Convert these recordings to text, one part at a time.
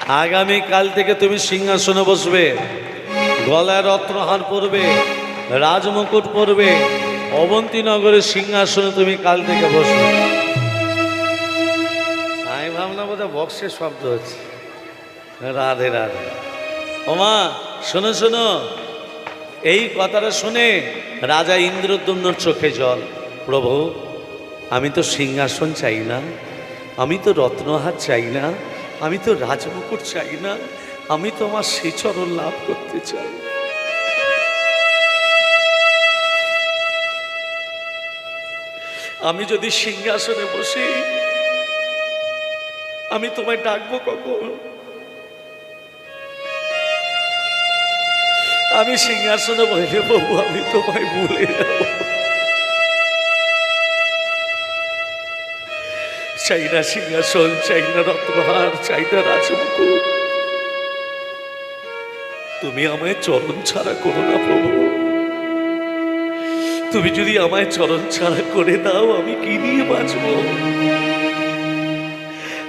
আগামী কাল থেকে তুমি সিংহাসনে বসবে, গলায় রত্নহার পরবে, রাজমুকুট পরবে, অবন্তীনগরের সিংহাসনে তুমি কাল থেকে বসবে। আমি ভাবনা বোধহয় বক্সের শব্দ হচ্ছে। রাধে রাধে। ওমা শোনো শোনো, এই কথাটা শুনে রাজা ইন্দ্রদ্যুম্নর চোখে জল। প্রভু, আমি তো সিংহাসন চাই না, আমি তো রত্নহার চাই না, আমি তো রাজমুকুট চাই না, আমি তো আমার শ্রীচরণ লাভ করতে চাই। আমি যদি সিংহাসনে বসি, আমি তোমায় ডাকবো কখন? আমি সিংহাসনে বসে প্রভু, আমি তোমায় ভুলে যাব। চাই না সিংহাসন, চাই না রত্নহার, চাই না রাজমুকুট। তুমি আমায় চরণ ছাড়া করো না প্রভু। তুমি যদি আমায় চরণ ছাড়া করে দাও, আমি কি নিয়ে বাঁচব?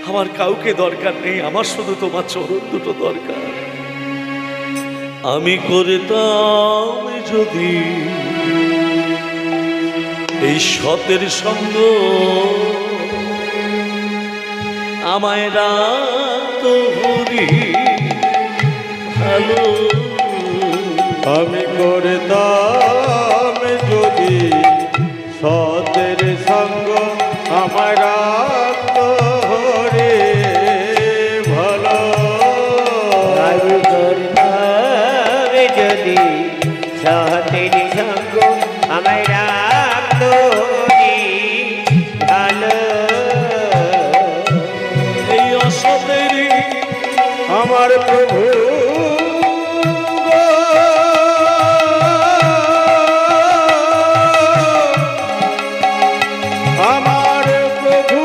আমার কাউকে দরকার নেই, আমার শুধু তোমার চরণ দুটো দরকার। আমি করতাম যদি এই সতের সঙ্গ, আমায় রাত হরি ভালো। আমি করতাম যদি সতের সঙ্গ, আমার রাত হরি ভালো। আমি করতাম যদি সতের সঙ্গ, আমায় রাখতো ভালো। এই অসতেরই আমার প্রভু আমার প্রভু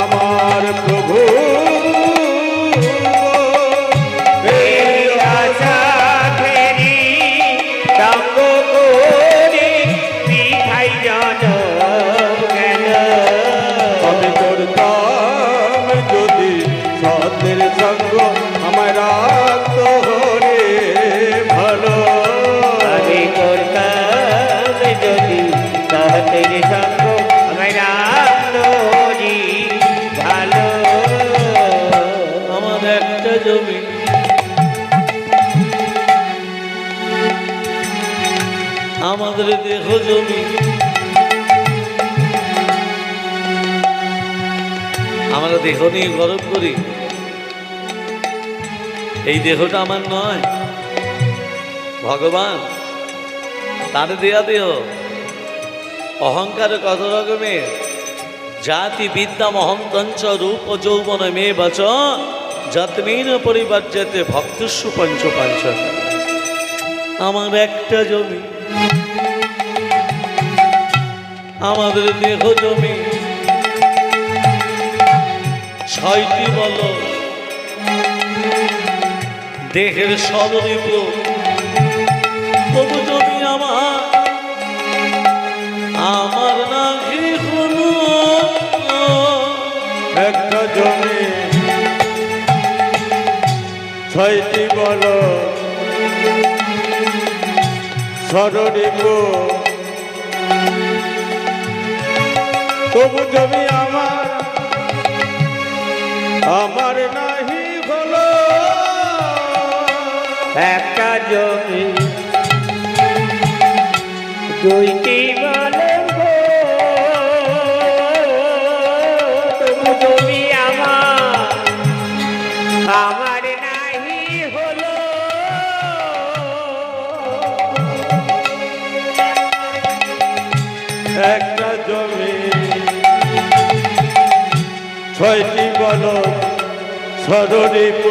আমার প্রভু এই আশা ফেরি সঙ্গ করে বিধাই জনম গেল। আমি করতাম যদি সতের সঙ্গ, আমার রাত হরে ভালো। আমি করতাম যদি সতের সঙ্গ, আমায় রাখতো ভালো। আমার একটা জমি, আমাদের দেহ জমি, আমরা দেহ নিয়ে গর্ব করি। এই দেহটা আমার নয়, ভগবান তার দেয়া দেহ। অহংকার কত রকমের, জাতি বিদ্যা মহন্তঞ্চ রূপ যৌবন মে বচ যত্মেন পরিবর্যতে ভক্তস্যু পঞ্চ পঞ্চ। আমার একটা জমি, আমাদের দেহ জমি, ছয়টি বল, দেহের সদরীপ। তবু জমি আমার, আমার নাকি কোনো একটা জমি, ছয়টি বল, সররিপ। তবু জমি আমার, আমার নাহি হলো। একটা জমি, দুইটি বলে গো, তবু জমি আমার, আমার নাহি হলো। একটা জমি, ছয়টি বল, সররিপ।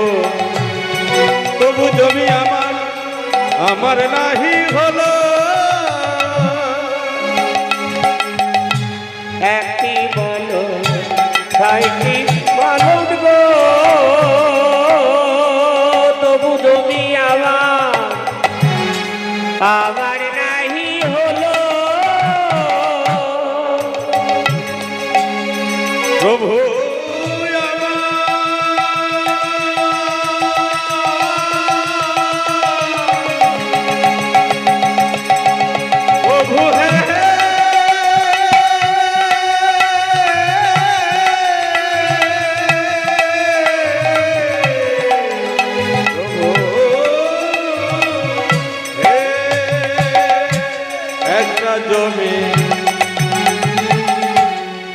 তবু জমি আমার, আমার নাহি হলো। একটি বলো, ছয়টি বলো গো, তবু জমি আমার, আমার নাহি হলো। না জমি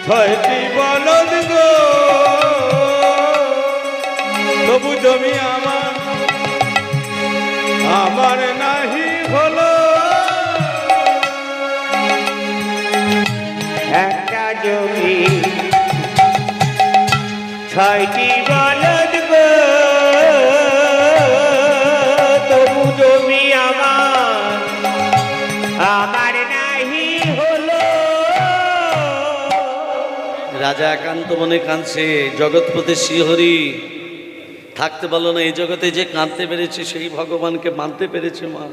ছয়টি বলদ গো তবু জমি আমার নাহি হলো একটা জমি ছয়টি বলদ গো তবু জমি আমার নাহি হলো। রাজা একান্ত মনে কাঁদছে, জগৎপতি শ্রীহরি থাকতে পারলো না। এই জগতে যে কাঁদতে পেরেছে সেই ভগবানকে মানতে পেরেছে। মা,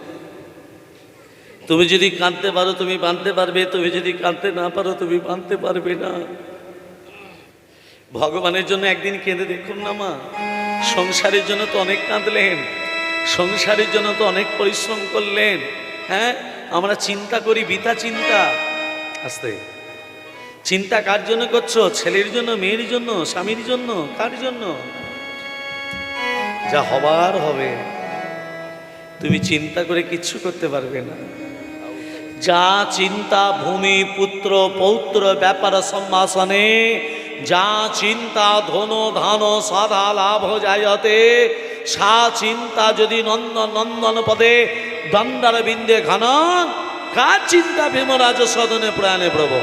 তুমি যদি কাঁদতে পারো তুমি মানতে পারবে, তুমি যদি কাঁদতে না পারো তুমি মানতে পারবে না। ভগবানের জন্য একদিন কেঁদে দেখুন না মা। সংসারের জন্য তো অনেক কাঁদলেন, সংসারের জন্য তো অনেক পরিশ্রম করলেন। হ্যাঁ, আমরা চিন্তা করি, বৃথা চিন্তা। আস্তে, চিন্তা কার জন্য করছো? ছেলের জন্য, মেয়ের জন্য, স্বামীর জন্য, কার জন্য? যা হবার হবে, তুমি চিন্তা করে কিচ্ছু করতে পারবে না। যা চিন্তা ভূমি পুত্র পৌত্র ব্যাপার সম্ভাষণে, যা চিন্তা ধন ধান সাধা লাভ যায়তে, সা চিন্তা যদি নন্দন নন্দন পদে দণ্ডার বিন্দে ঘন, কার চিন্তা ভীমরাজ সদনে প্রাণে প্রভু।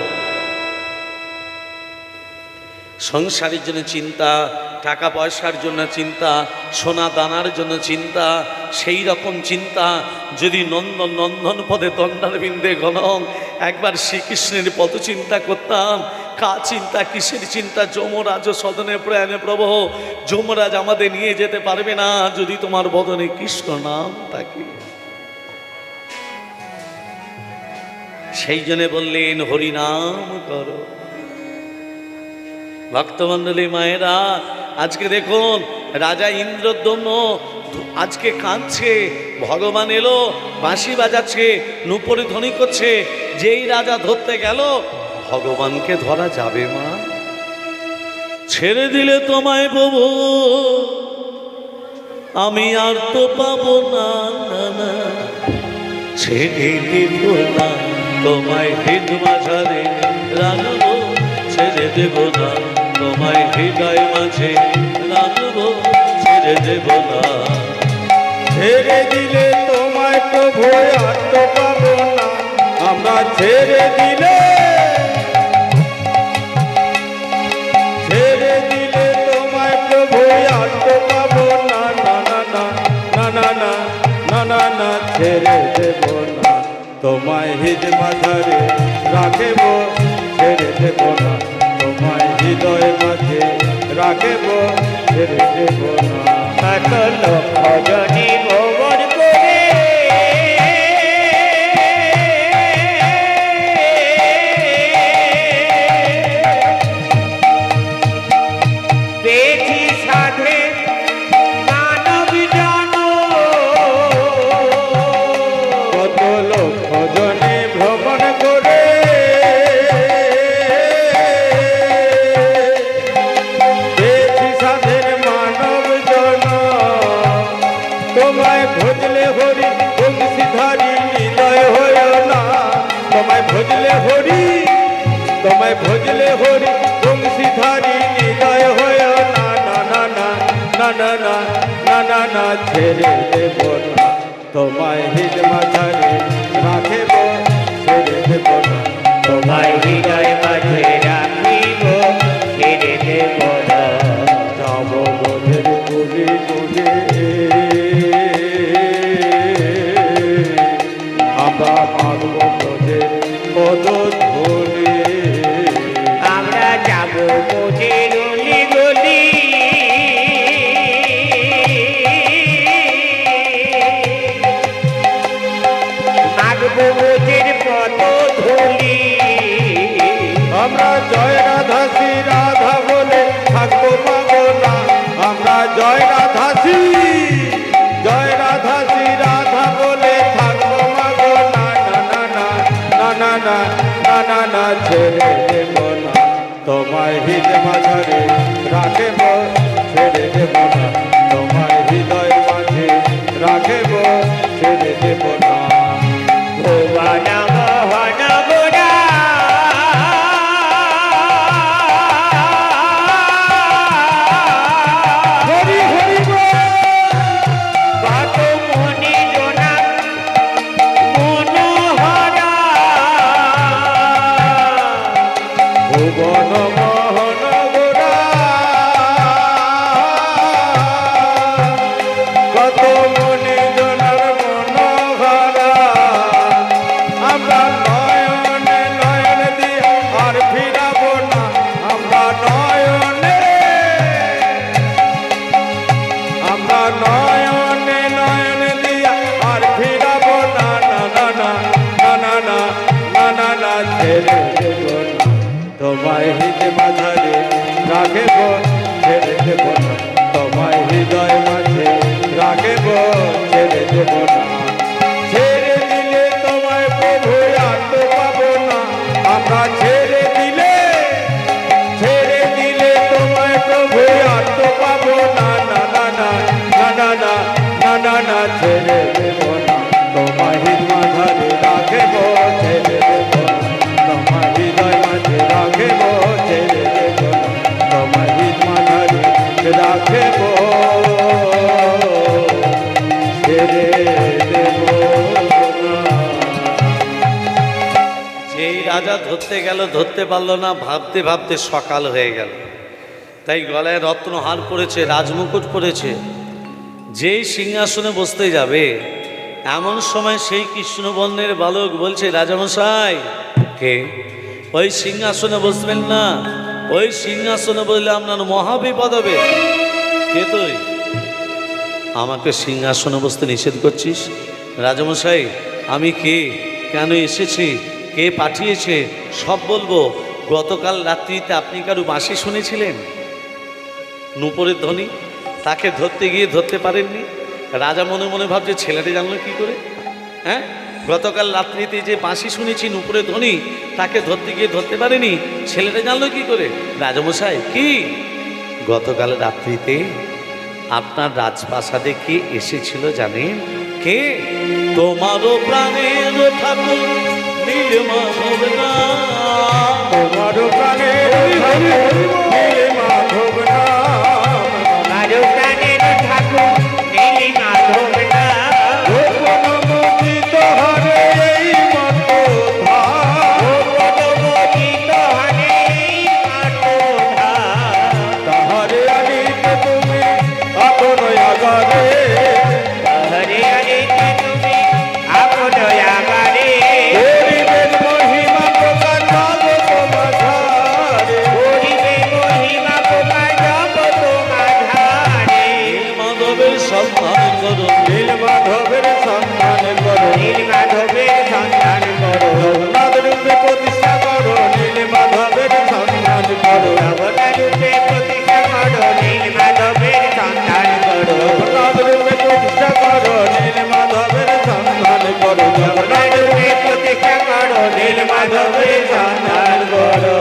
সংসারের জন্য চিন্তা, টাকা পয়সার জন্য চিন্তা, সোনা দানার জন্য চিন্তা, সেই রকম চিন্তা যদি নন্দন নন্দন পদে দণ্ডার বিন্দে গণং একবার শ্রীকৃষ্ণের পদ চিন্তা করতাম। কা চিন্তা, কিসের চিন্তা? যমরাজ সদনে প্রাণে প্রভু। যমরাজ আমাদের নিয়ে যেতে পারবে না যদি তোমার বদনে কৃষ্ণ নাম থাকে। সেই জন্য বললেন হরিনাম করো। ভক্তমণ্ডলী মায়েরা, আজকে দেখুন রাজা ইন্দ্রদ্যম্ন আজকে কাঁদছে। ভগবান এলো, বাঁশি বাজাচ্ছে, নূপুরে ধ্বনি করছে। যেই রাজা ধরতে গেল, ভগবানকে ধরা যাবে মা? ছেড়ে দিলে তোমায় প্রভু আমি আর তো পাবো না, না না, ছেড়ে দিব না তোমায় হৃদ মাঝারে রাখবো, ছেড়ে দেব না তোমায় হৃদয় মাঝে রাখবো, ছেড়ে দেব না। ছেড়ে দিলে তোমায় প্রভু আর তো পাবো না, আমরা ছেড়ে দিলে তোমায় প্রভু আর তো পাবো না, না না না না না না না না না, ছেড়ে দেব না তোমায় হৃদ মাঝারে রাখব, ছেড়ে দেব না তোমায় হৃদয় মাঝে রাখব, ছেড়ে দেব না। কত লক্ষ জনি গোবর করে পেয়েছি সাধে মানব জন, কত লক্ষ জনে ভ্রমণ করে পেয়েছি সাধের মানব জন, তোমায় ভজলে হরি বংশীধারী হৃদয় হয় না, তোমায় ভজলে হরি, তোমায় ভজলে হরি বংশীধারী হৃদয় হয় না, না না না না না না না না না, ছেড়ে দেব না তোমায় হৃদ মাঝারে রাখব, ছেড়ে দেব না তোমায় হৃদয় মাঝে রাখিব, ছেড়ে দেব না। যাব বোধের গুলি গুলি আমরা মাগব বোধের পদ ধরে, আমরা যাব বোঝে গলি গলি, মাগবো বোঝের পদ ধুলি। আমরা জয় রাধা শ্রী রাধা বলে থাকবো পাবো না, আমরা জয় রাধা শ্রী, জয় রাধা শ্রী রাধা বলে থাকবো মাগো না, না না না না না না না না, ছেড়ে দেব না তোমায় হৃদ মাঝারে রাখব, ছেড়ে দেব না তোমায় হৃদয় মাঝে রাখব, ছেড়ে দেব না। ভুবন মোহন ছেড়ে দেব না তোমায় হৃদয় মাঝারে রাখব ছেড়ে দেব না তোমায় হৃদয় মাঝে রাখব ছেড়ে দেব না ছেড়ে দিলে তোমায় প্রভু আর তো পাবো না আমরা ছেড়ে দিলে তোমায় প্রভু আর তো পাবো না না না না না না না না না না ছেড়ে দেব না তোমায় হৃদয় মাঝারে রাখব ছেড়ে দেব না তোমায় হৃদয় মাঝে রাখব ছেড়ে দেব না তোমায় হৃদয় মাঝারে রাখব ছেড়ে দেব না। যেই রাজা ধরতে গেল ধরতে পারলো না, ভাবতে ভাবতে সকাল হয়ে গেল। তাই গলায় রত্নহার পরেছে, রাজমুকুট পরেছে। যেই সিংহাসনে বসতে যাবে এমন সময় সেই কৃষ্ণবর্ণের বালক বলছে, রাজামশাই কে? ওই সিংহাসনে বসবেন না, ওই সিংহাসনে বসলে আপনার মহাবিপদ হবে। কে তুই? আমাকে সিংহাসনে বসতে নিষেধ করছিস? রাজামশাই আমি কে, কেন এসেছি, কে পাঠিয়েছে সব বলবো। গতকাল রাত্রিতে আপনি কারো বাঁশি শুনেছিলেন, নূপুরের ধ্বনি, তাকে ধরতে গিয়ে ধরতে পারেননি। রাজা মনে মনে ভাবছে ছেলেটা জানলো কি করে? হ্যাঁ, গতকাল রাত্রিতে যে বাঁশি শুনেছি নূপুরের ধ্বনি, তাকে ধরতে গিয়ে ধরতে পারেনি, ছেলেটা জানলো কি করে? রাজামশাই কি, গতকাল রাত্রিতে আপনার রাজপ্রাসাদে কে এসেছিল জানেন? কে? তোমারও প্রাণের ঠাকুর নীলমাধব না, তোমারও প্রাণের মাধব নাম, তোমারও প্রাণের ঠাকুর নীল মাধব নাম, গোপন মোচিত হরে এই মত ধাম, গোপন মোচিত হরে এই মত ধাম, তাহারে আনিতে তুমি আপন আগারে, হরে হরিতে তুমি আপন আগারে, গরিবের মহিমা প্রকাশ পাবো তোমার ধারে, গরিবের মহিমা প্রকাশ পাবো তোমার ধারে, নীলমাধবের সন্ধান করো, নীল মাধবের সন্ধান করো, নীল মাধবের সন্ধান করো, জগন্নাথ রূপে প্রতিষ্ঠা করো, নীল মাধবের সন্ধান করো, জগন্নাথ রূপে প্রতিষ্ঠা করো, নীল মাধবের সন্ধান করো, জগন্নাথ রূপে প্রতিষ্ঠা করো, নীল মাধবের সন্ধান করো, জগন্নাথ রূপে প্রতিষ্ঠা করো, নীল মাধবের সন্ধান করো।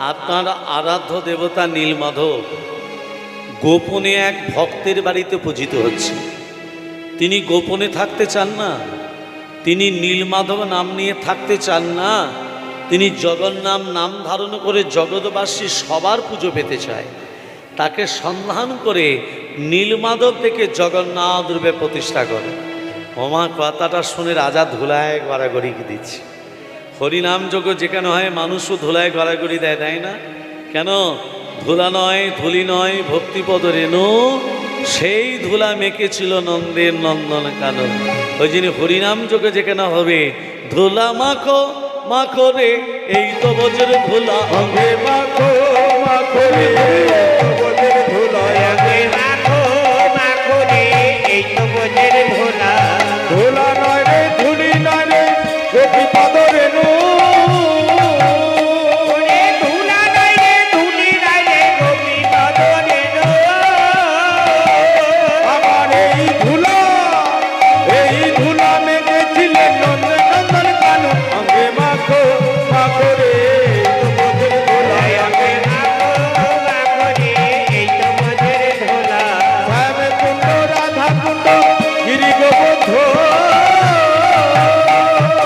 আপনার আরাধ্য দেবতা নীলমাধব গোপনে এক ভক্তের বাড়িতে পূজিত হচ্ছে। তিনি গোপনে থাকতে চান না, তিনি নীলমাধব নাম নিয়ে থাকতে চান না, তিনি জগন্নাম নাম ধারণ করে জগৎবাসী সবার পুজো পেতে চায়। তাকে সন্ধান করে নীলমাধব থেকে জগন্নাথ রূপে প্রতিষ্ঠা করে। ওমা, কথাটা শুনে রাজা ধুলায় গড়াগড়ি দিচ্ছে। হরিনাম যজ্ঞ যেখানে হয় মানুষও ধুলায় গড়াগড়ি দেয়, দেয় না? কেন? ধুলা নয়, ধুলি নয়, ভক্তিপদ রেণু সেই ধুলা মেখেছিল নন্দের নন্দন কানন। ওই জন্য হরিনাম যজ্ঞ যেখানে হবে ধুলা মাখো মাখো রে, এই তো বজ্র ধুলা। অঙ্গে মাখো মাখো রে, তোমাদের ধুলায় আগে মাখো মাখো রে, এই তো বোঝের ভোলা, ধুলা নয় রে, ধুলি নয় রে, গোপী পদ রেণু, ওরে ধুলা নাই রে, ধুলি নাই রে, গোপী পদ রেণু। আমার এই ধুলা মেঘেছিলেন নন্দন নন্দন কানু, অঙ্গে মাখো মাখো রে, তোমাদের ধুলায় আগে মাখো মাখো রে, এই তো বোঝের ভোলা, শ্যাম কুণ্ড রাধা কুণ্ড গিরি গোবদ্ধ,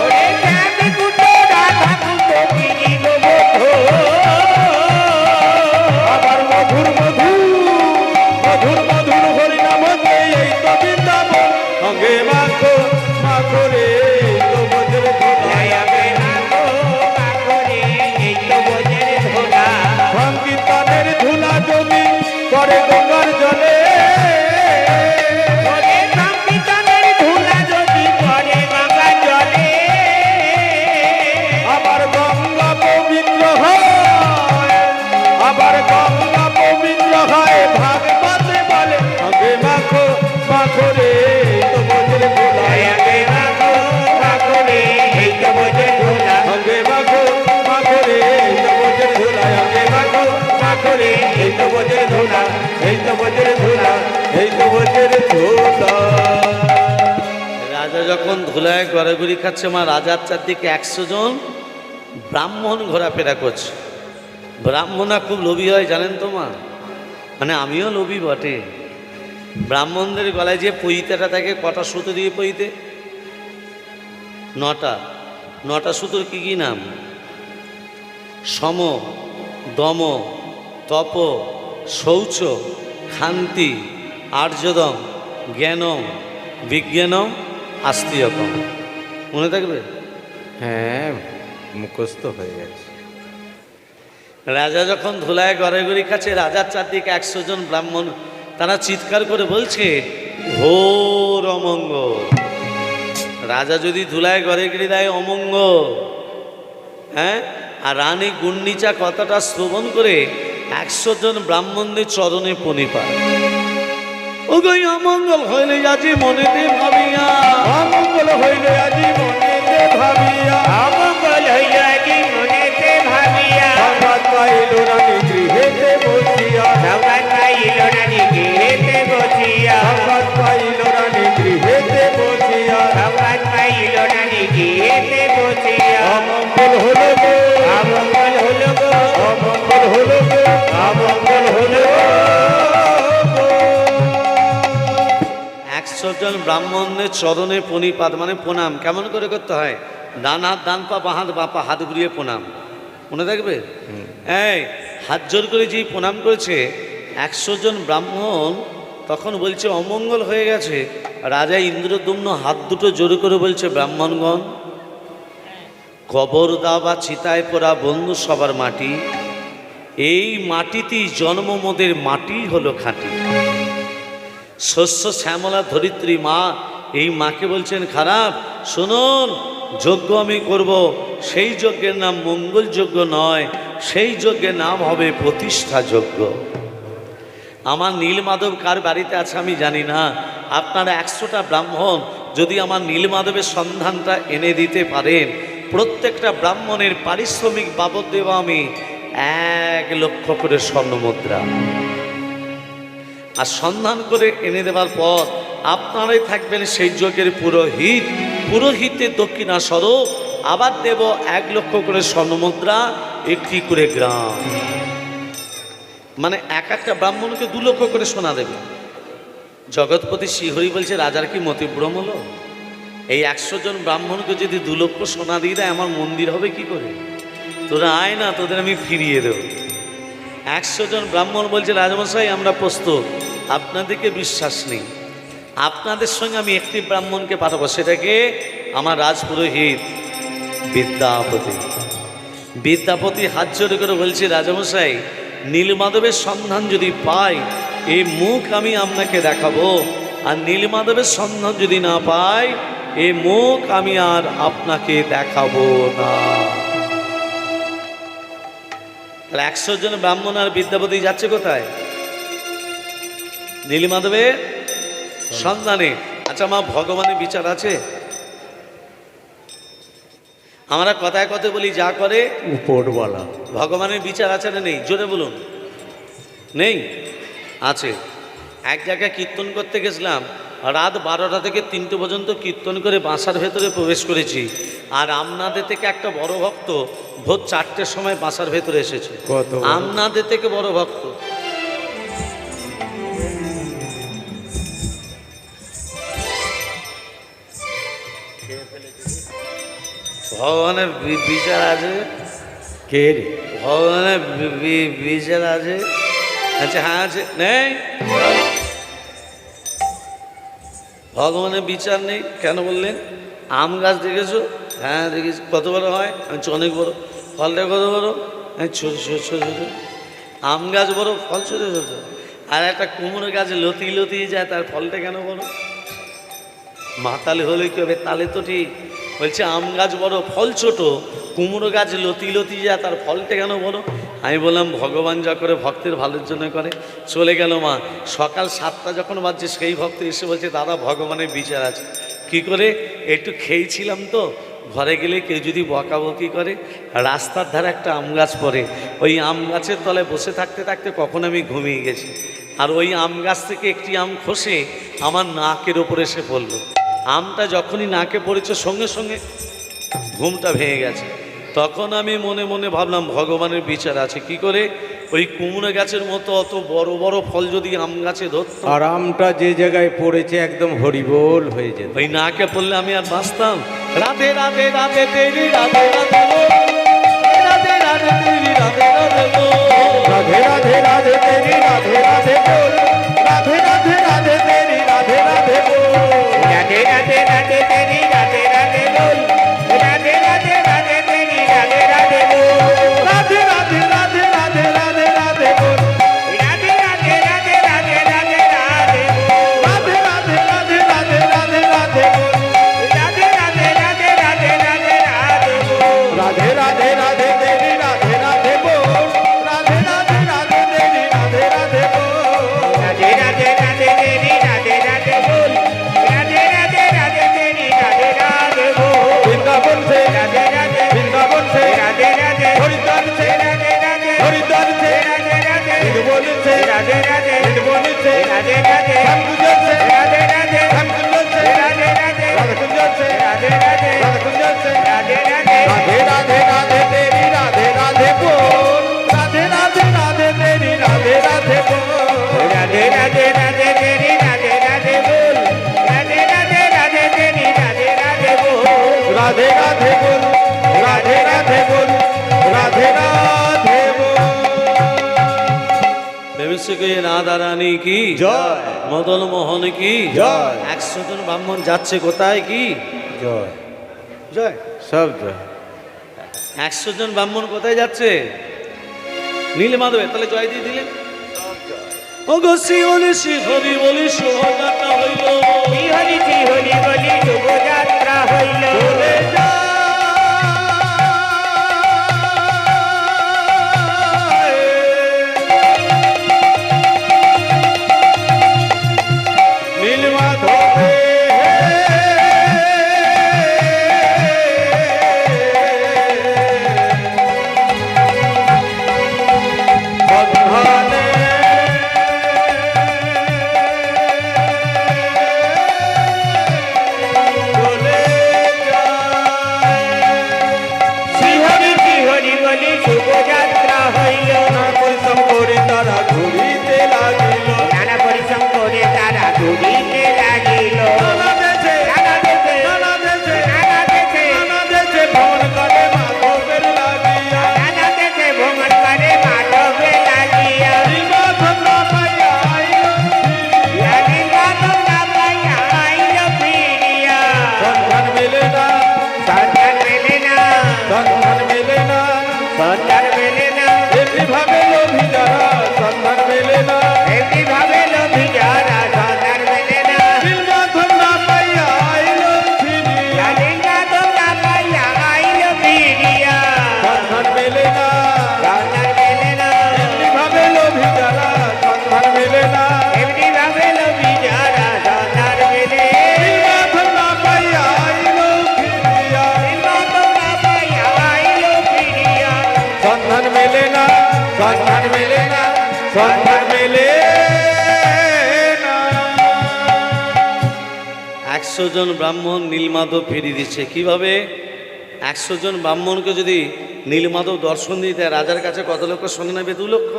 ওরে শ্যাম কুণ্ড রাধা কুণ্ড গিরি গোবর্ধ। আবার মধুর মধুর মধুর মধুর হরিনাম হচ্ছে এই তো বৃন্দাবন, অঙ্গে মাখো মাখো রে, তোমাদের ধুলায় আগে মাখো মাখো রে, এই তো বোঝের ভোলা, সংকীর্তনের ধুলা জমি করে গঙ্গার জলে, ওরে সংকীর্তনের ধুলা যদি পড়ে গঙ্গা জলে, আবার গঙ্গা পবিত্র হয়, আবার গঙ্গা পবিত্র হয়, ভাগবতে বলে অঙ্গে মাখো মাখো রে, তোমাদের ধুলায় আগে মাখো মাখো রে, এই তো সেই তো বোঝের ঝোলা। রাজা যখন ধুলায় গড়াগড়ি খাচ্ছে, মা রাজার চারদিকে 100 জন ব্রাহ্মণ ঘোরাফেরা করছে। ব্রাহ্মণরা খুব লোভী হয় জানেন তো মা, মানে আমিও লোভী বটে। ব্রাহ্মণদের গলায় যে পইতেটা থাকে, কটা সুতো দিয়ে পইতে? 9টা সুতোর কি কি নাম? সম, দম, তপ, শৌচ, ক্ষান্তি, আর্যদম, জ্ঞানম, বিজ্ঞানম, আস্তিকম। মনে থাকবে? হ্যাঁ, মুখস্থ হয়ে গেছে। রাজা যখন ধুলায় গড়াগড়ি খাচ্ছে, রাজার চারদিকে 100 জন ব্রাহ্মণ, তারা চিৎকার করে বলছে ঘোর অমঙ্গল। রাজা যদি ধুলায় গড়াগড়ি দেয় অমঙ্গল, হ্যাঁ। আর রানী গুন্ডিচা কথাটা শ্রবণ করে 100 জন ব্রাহ্মণদের চরণে প্রণিপাত। ও গো অমঙ্গল হইলে আজি মনেতে ভাবিয়া, অমঙ্গল হইলে আজি মনেতে ভাবিয়া, অমঙ্গল হইল আজি মনেতে ভাবিয়া, সংবাদ পাইল রানী গৃহেতে বসিয়া, সংবাদ পাইল রানী গৃহেতে বসিয়া, সংবাদ পাইল রানী গৃহেতে বসিয়া, সংবাদ পাইল রানী গৃহেতে বসিয়া, অমঙ্গল হলো গো, অমঙ্গল হল গো, অমঙ্গল হলো গো, অমঙ্গল হল গো। 100 জন ব্রাহ্মণদের চরণে প্রণিপাত, মানে প্রণাম কেমন করে করতে হয়? ডান হাত ডান পা, বাঁ হাত বাঁ পা, হাত ঘুরিয়ে প্রণাম। মনে থাকবে? এই হাত জোর করে যেই প্রণাম করেছে 100 জন ব্রাহ্মণ, তখন বলছে অমঙ্গল হয়ে গেছে। রাজা ইন্দ্রদ্যুম্ন হাত দুটো জোর করে বলছে ব্রাহ্মণগণ, কবর দাও বা চিতায় পোড়া বন্ধু সবার মাটি, এই মাটিতেই জন্ম মোদের, মাটি হলো খাঁটি। শস্য শ্যামলা ধরিত্রী মা, এই মাকে বলছেন খারাপ। শুনুন, যজ্ঞ আমি করব, সেই যজ্ঞের নাম মঙ্গল যজ্ঞ নয়, সেই যজ্ঞের নাম হবে প্রতিষ্ঠা যজ্ঞ। আমার নীলমাধব কার বাড়িতে আছে আমি জানি না, আপনারা 100টা ব্রাহ্মণ যদি আমার নীলমাধবের সন্ধানটা এনে দিতে পারেন, প্রত্যেকটা ব্রাহ্মণের পারিশ্রমিক বাবদ দেব আমি 1 লক্ষ করে স্বর্ণমুদ্রা। আর সন্ধান করে এনে দেওয়ার পর আপনারাই থাকবেন সেই যজ্ঞের পুরোহিত। পুরোহিতের দক্ষিণা স্বরূপ আবার দেব 1 লক্ষ করে স্বর্ণমুদ্রা, 1টি করে গ্রাম। মানে একটা ব্রাহ্মণকে 2 লক্ষ করে সোনা দেবে। জগৎপতি শ্রীহরি বলছে রাজার কি মতিভ্রম হলো? এই 100 জন ব্রাহ্মণকে যদি 2 লক্ষ সোনা দিয়ে দেয়, আমার মন্দির হবে কি করে? তোরা আয় না, তোদের আমি ফিরিয়ে দেব। 100 জন ব্রাহ্মণ বলছে রাজামশাই আমরা প্রস্তুত, আপনাদেরকে বিশ্বাস নেই, আপনাদের সঙ্গে আমি একটি ব্রাহ্মণকে পাঠাবো, সেটাকে আমার রাজপুরোহিত বিদ্যাপতি। বিদ্যাপতি হাত জোড়ে করে বলছে রাজামশাই, নীলমাধবের সন্ধান যদি পাই, এই মুখ আমি আপনাকে দেখাবো, আর নীলমাধবের সন্ধান যদি না পাই, এই মুখ আমি আর আপনাকে দেখাবো না। তাহলে 100 জন ব্রাহ্মণ আর বিদ্যাপতি যাচ্ছে কোথায়? নীলমাধবের সন্ধানে। আচ্ছা মা, ভগবানের বিচার আছে? আমরা কথায় কথায় বলি যা করে উপরওয়ালা। ভগবানের বিচার আছে না নেই? জোরে বলুন। নেই? আছে। এক জায়গায় কীর্তন করতে গেছিলাম, রাত 12টা থেকে 3টে পর্যন্ত কীর্তন করে বাসার ভেতরে প্রবেশ করেছি। আর আমনাদের থেকে একটা বড় ভক্ত ভোর 4টের সময় বাসার ভেতরে এসেছে। কত? আমনাদের থেকে বড় ভক্ত। ভগবানের বিচার আছে? কে রে? ভগবানের বিচার আছে? আচ্ছা হ্যাঁ আছে। নেই? ভগবানের বিচার নেই কেন বললেন? আম গাছ দেখেছো? হ্যাঁ দেখেছি। কত বড় হয়? আমি অনেক বড়। ফলটা কত বড়? ছোটো ছোটো ছোটো ছোটো। আম গাছ বড়, ফল ছোটো ছোটো। আর একটা কুমড়ো গাছে লতিয়ে লতিয়ে যায়, তার ফলটা কেন বড়? মাতালে হলে কি হবে? তালে তো ঠিক। বলছে আম গাছ বড়, ফল ছোট, কুমড়ো গাছ লতিয়ে লতিয়ে যায়, তার ফলটা কেন বড়? আমি বললাম ভগবান যা করে ভক্তের ভালোর জন্য করে। চলে গেল মা। সকাল 7টা যখন বাজছে, সেই ভক্ত এসে বলছে দাদা ভগবানের বিচার আছে। কি করে? একটু খেয়েছিলাম তো, ঘরে গেলে কেউ যদি বকাবকি করে, রাস্তার ধারে একটা আম গাছ পড়ে, ওই আম গাছের তলায় বসে থাকতে থাকতে কখন আমি ঘুমিয়ে গেছি। আর ওই আম গাছ থেকে একটি আম খসে আমার নাকের ওপরে এসে পড়লো। আমটা যখনই নাকে পড়েছে সঙ্গে সঙ্গে ঘুমটা ভেঙে গেছে। তখন আমি মনে মনে ভাবলাম ভগবানের বিচার আছে কি করে ওই কুমড়ো গাছের মতো অত বড় বড় ফল যদি আম গাছে ধরতো, আর আমটা যে জায়গায় পড়েছে একদম হরিবোল হয়ে যেত। ওই নাকে পড়লে আমি আর বাঁচতাম। রাধে রাধে রাধে তেরি রাধে রাধে গো, রাধে রাধে তেরি রাধে রাধে গো, রাধে রাধে রাধে তেরি রাধে রাধে বল, রাধে রাধে রাধে তেরি রাধে রাধে বল, রাধে রাধে রাধে তেরি রাধে রাধে বল, রাধে রাধে রাধে তেরি রাধে রাধে বল, রাধে রাধে রাধে রাধে রাধে রাধে বল, রাধে রাধে রাধে রাধে রাধে রাধে বল, রাধে রাধে রাধে রাধে রাধে রাধে বল, রাধে রাধে রাধে রাধে রাধে রাধে বল, রাধে রাধে রাধে তেরি রাধে রাধে বল, রাধে রাধে রাধে তেরি রাধে রাধে বল, রাধে রাধে রাধে তেরি রাধে রাধে বল, রাধে রাধে রাধে তেরি রাধে রাধে বল, বৃন্দাবন से রাধে রাধে বৃন্দাবন से রাধে রাধে হরিদ্বার से রাধে রাধে হরিদ্বার से রাধে রাধে বৃন্দাবন से রাধে রাধে বৃন্দাবন से রাধে রাধে শ্যামকুঞ্জ से রাধে রাধে শ্যামকুঞ্জ से রাধে রাধে রাধাকুঞ্জ से রাধে রাধে রাধাকুঞ্জ से রাধে রাধে राधे राधे राधे तेरी राधे राधे बोल, राधे राधे राधे तेरी राधे राधे बोल, রাধে রাধে রাধে তেরি রাধে রাধে বল, রাধে রাধে রাধে তেরি রাধে রাধে বল, राधे राधे बोल, राधे राधे बोल, राधे राधे बोल। ভেবেছে রাধা রানী কি জয় মদন মোহন কি জয়। 100 জন ব্রাহ্মণ যাচ্ছে কোথায় কি জয় জয়, सब जय 100 জন ব্রাহ্মণ কোথায় যাচ্ছে নীলমাধবে। তাহলে জয় দিয়ে দিলেন। ও গো শিহরি শিহরি বলি শোভাযাত্রা হইল, শ্রী হরি শ্রী হরি বলি শুভযাত্রা হইল, चले जा नीलमाधव बंधने चले जाए শ্রী হরি শ্রী হরি বলি শুভযাত্রা হইল, নানা পরিশ্রম করে তারা ঘুরিতে লাগিল, নানা পরিশ্রম করে তারা ঘুরিতে লাগিল, নানা দেশে নানা দেশে নানা দেশে নানা দেশে নানা দেশে ভ্রমণ করে মাধবের লাগিয়া, নানা দেশে ভ্রমণ করে মাধবে লাগিয়া, নীলমাধব না পাইয়া আইল ফিরিয়া, নীলমাধব না পাইয়া আইল ফিরিয়া, সন্ধান মেলে না, সন্তান মেলে না, সন্ধান মেলে না, সন্তান মেলে না, এমনি ভাবে লোভী যারা সন্ধান মেলে না, এমনি ভাবে লোভী যারা সন্তান মেলে না, নীলমাধব না পাইয়া আইল ফিরিয়া, নীলমাধব না পাইয়া আইল ফিরিয়া, সন্ধান মেলে না, সন্তান মেলে না, এমনি ভাবে লোভী যারা সন্ধান মেলে না, এমনি ভাবে লোভী যারা সন্তান মেলে, নীলমাধব না পাইয়া আইল ফিরিয়া, নীলমাধব না পাইয়া আইল ফিরিয়া, সন্ধান মেলে না, সন্ধান মেলে না, সন্ধান মেলে না। 100 জন ব্রাহ্মণ নীলমাধব ফিরিয়ে দিচ্ছে কিভাবে? 100 জন ব্রাহ্মণকে যদি নীলমাধব দর্শন দিতে রাজার কাছে কত লক্ষ শোনে নেবে? 2 লক্ষ।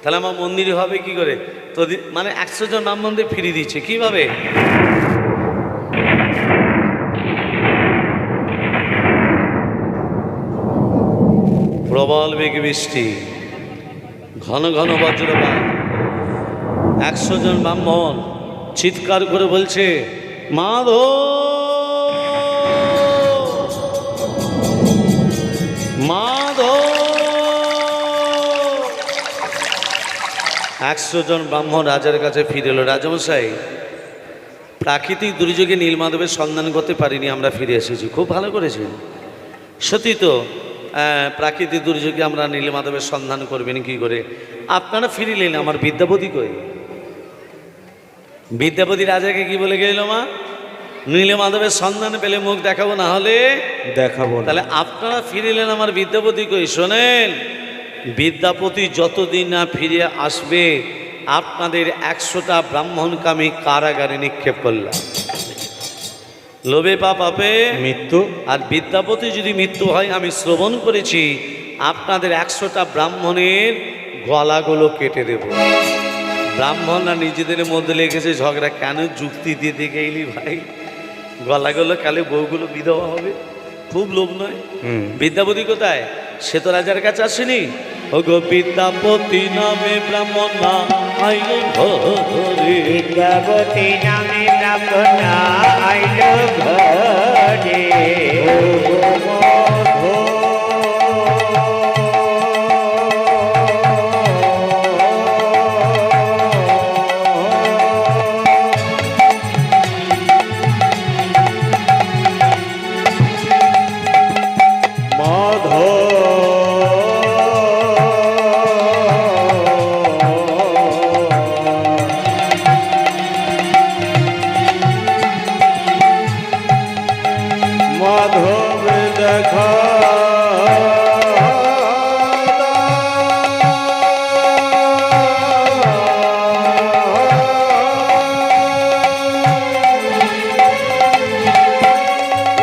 তাহলে আমার মন্দিরে হবে কি করে? তো মানে 100 জন ব্রাহ্মণদের ফিরিয়ে দিচ্ছে কিভাবে? প্রবল বেগে বৃষ্টি, ঘন ঘন বজ্রপাত, 100 জন ব্রাহ্মণ চিৎকার করে বলছে মাধব মাধব। 100 জন ব্রাহ্মণ রাজার কাছে ফিরে এলো। রাজামশাই, প্রাকৃতিক দুর্যোগে নীলমাধবের সন্ধান করতে পারিনি, আমরা ফিরে এসেছি। খুব ভালো করেছেন। সত্যি তো, প্রাকৃতিক দুর্যোগে আমরা নীলমাধবের সন্ধান করবেন কি করে? আপনারা ফিরিলেন, আমার বিদ্যাপতি কই? বিদ্যাপতি রাজাকে কি বলে গেল? মা, নীলমাধবের সন্ধান পেলে মুখ দেখাবো, না হলে দেখাবো না। তাহলে আপনারা ফিরিলেন, আমার বিদ্যাপতি কই? শোনেন, বিদ্যাপতি যতদিন না ফিরে আসবে আপনাদের 100টা ব্রাহ্মণকে আমি কারাগারে নিক্ষেপ করলাম। লোভে পাপে মৃত্যু। আর বিদ্যাপতি যদি মৃত্যু হয়, আমি শ্রবণ করেছি আপনাদের 100টা ব্রাহ্মণের গলাগুলো কেটে দেব। ব্রাহ্মণরা নিজেদের মধ্যে লেগেছে ঝগড়া, কেন যুক্তি দিতে গেলি ভাই? গলাগুলো কালে বউগুলো বিধবা হবে, খুব লোভ নয়? বিদ্যাপতি কোথায়? সে তো রাজার কাছে আসেনি। ও গো বিদ্যাপতি নামে ব্রাহ্মণ না আইল ঘরে, বিদ্যাপতি নামে ব্রাহ্মণ আইল ঘরে। মাধব দেখা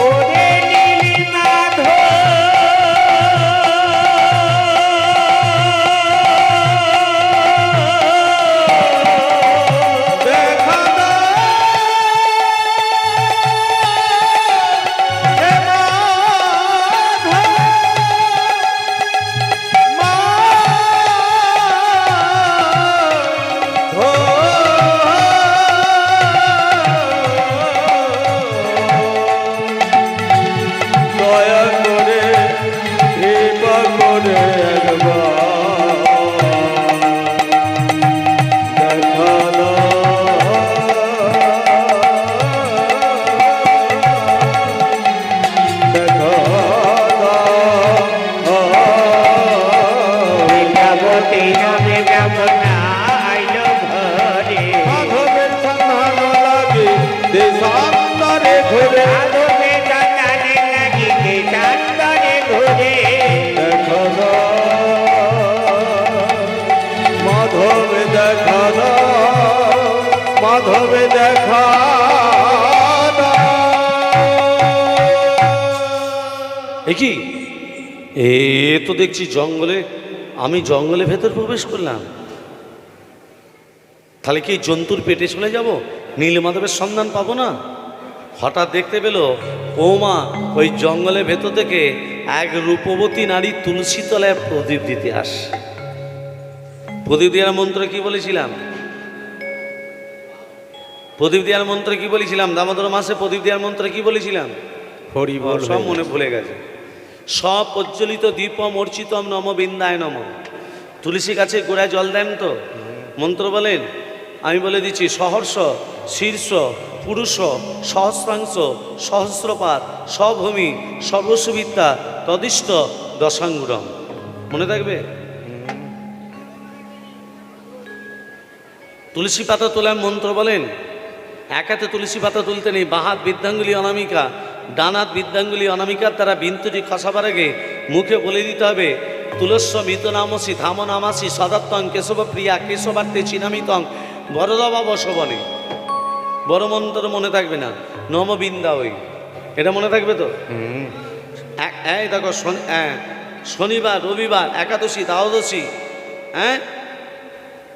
ওরে নীল মাধব দেখা দয়া করে কৃপা করে একবার দেখা বিদ্যাপতি নামে ব্রাহ্মণ আইল ঘরে। মাধবের সন্ধান লাগে দেশান্তরে ঘুরে মাধবে সন্ধানে লাগি দেশান্তরে ঘুরে। দেখা মাধবে দেখা মাধবে দেখা এ কি? এ তো দেখছি জঙ্গলে, আমি জঙ্গলে ভেতর প্রবেশ করলাম। তাহলে কি জন্তুর পেটে চলে যাব? নীলমাধবের সন্ধান পাবো না? হঠাৎ দেখতে পেল ও মা ওই জঙ্গলের ভেতর থেকে এক রূপবতী নারী তুলসী তলায় প্রদীপ দিতে আসে। প্রদীপ দেওয়ার মন্ত্র কি বলেছিলাম? প্রদীপ দেওয়ার মন্ত্র কি বলেছিলাম? দামোদর মাসে প্রদীপ দেওয়ার মন্ত্র কি বলেছিলাম? হরি বল। সব মনে ভুলে গেছে। সব প্রজ্বলিত দীপম অর্চিতম নম বিন্দায় নম। তুলসী গাছে গোড়ায় জল দেন তো, মন্ত্র বলেন। আমি বলে দিচ্ছি, সহর্ষ শীর্ষ পুরুষ সহস্রাংশ সহস্রপাত স্বভূমি সর্বসুবিদ্যা তদিষ্ট দশাঙ্গুরম। মনে থাকবে? তুলসী পাতা তোলার মন্ত্র বলেন। এক হাতে তুলসী পাতা তুলতে নেই, বাহাত বৃদ্ধাঙ্গুলি অনামিকা, ডানাত বৃদ্ধাঙ্গুলি অনামিকার দ্বারা বিন্দুটি খসাবার আগে মুখে বলে দিতে হবে, তুলস্ব মৃত নামসি ধাম নামাসি সদাত্তং কেশব প্রিয়া কেশবার্তে চিনামিতং বরদবা বসবনে। বড় মন্ত্র মনে থাকবে না, নম বিন্দা ওই, এটা মনে থাকবে তো? এই দেখো, শনিবার রবিবার একাদশী দ্বাদশী,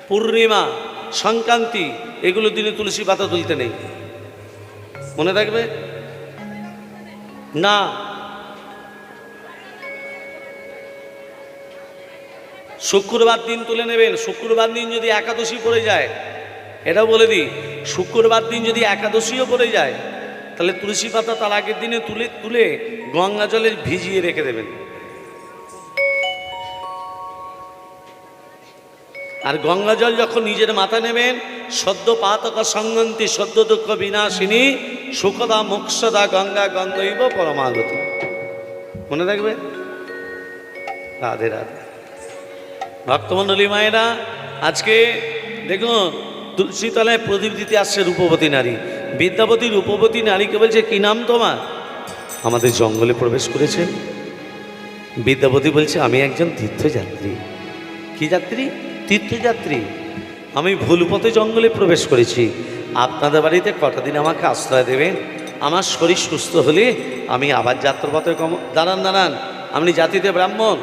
পূর্ণিমা সংক্রান্তি, এগুলো দিনে তুলসী পাতা তুলতে নেই। মনে থাকবে না? শুক্রবার দিন তুলে নেবেন। শুক্রবার দিন যদি একাদশী পড়ে যায়, এটাও বলে দিই, শুক্রবার দিন যদি একাদশীও পড়ে যায়, তাহলে তুলসী পাতা তার আগের দিনে তুলে তুলে গঙ্গা জলে ভিজিয়ে রেখে দেবেন। আর গঙ্গা জল যখন নিজের মাথা নেবেন, সদ্য পাতক সংগন্তি সদ্য দুঃখ বিনাশিনী সুখদা মোক্ষদা গঙ্গা গঙ্গৈব পরমাগতি। মনে থাকবে? রাধে রাধে। ভক্তমণ্ডলী মায়েরা, আজকে দেখুন তুলসী তলায় প্রদীপ দিতে আসছে রূপবতী নারী। বিদ্যাপতি রূপবতী নারীকে বলছে, কি নাম তোমার? আমাদের জঙ্গলে প্রবেশ করেছেন। বিদ্যাপতি বলছে, আমি একজন তীর্থযাত্রী। কি যাত্রী? তীর্থযাত্রী। আমি ভুল পথে জঙ্গলে প্রবেশ করেছি। আপনাদের বাড়িতে কটা দিন আমাকে আশ্রয় দেবেন? আমার শরীর সুস্থ হলে আমি আবার যাত্রাপথে দাঁড়ান দাঁড়ান। আপনি জাতিতে ব্রাহ্মণ?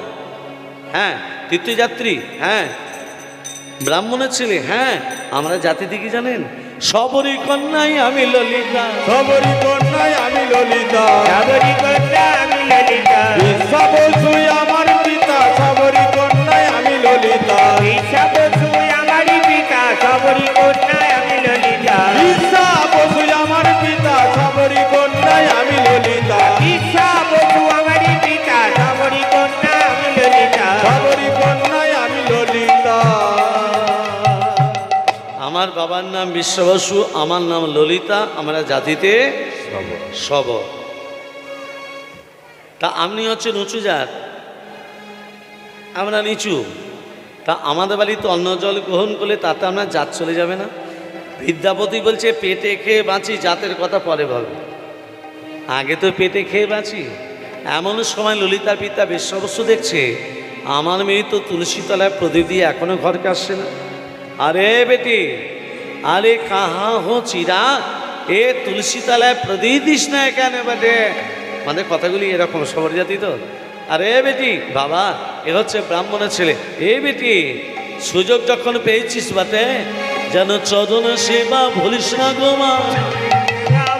হ্যাঁ। তীর্থযাত্রী? হ্যাঁ। ব্রাহ্মণের ছেলে? হ্যাঁ। আমরা জাতিতে কি জানেন? সবরী কন্যাই আমি ললিতা, সবরী কন্যায় আমি ললিতা, সবরী কন্যা আমি ললিতা, বিশ্ব বসুই আমার পিতা, সবরী কন্যায় আমি ললিতা, বিশ্ব বসু আমারই পিতা, সবরী কন্যা আমি ললিতা, বিশ্ব বসুই আমার পিতা, সবরী কন্যায় আমি ললিতা, বিশ্ব বসু আমারই পিতা, সবরী কন্যা আমি ললিতা, সবরী কন্যায় আমি ললিতা। আমার বাবার নাম বিশ্ব বসু, আমার নাম ললিতা, আমরা জাতিতে সবর। তা আপনি হচ্ছেন উঁচু জাত, আমরা নিচু। তা আমাদের বাড়িতে অন্ন জল গ্রহণ করলে তাতে আপনার জাত চলে যাবে না? বিদ্যাপতি বলছে পেটে খেয়ে বাঁচি, জাতের কথা পরে ভাবে, আগে তো পেটে খেয়ে বাঁচি। এমন সময় ললিতার পিতা বিশ্ববসু দেখছে আমার মেয়ে তো তুলসী তলায় প্রদীপ দিয়ে এখনো ঘরকে আসছে না। अरे बेटी, अरे कहाँ हो चिराग, এ তুলসী তলায় প্রদীপ দিস না এখানে বেটে। মানে কথাগুলি এরকম, সবর জাতি তো। আরে বেটি, বাবা এ হচ্ছে ব্রাহ্মণের ছেলে। এ বেটি, সুযোগ যখন পেয়েছিস বাটে, যেন চরণ সেবা ভুলিস না গো মা,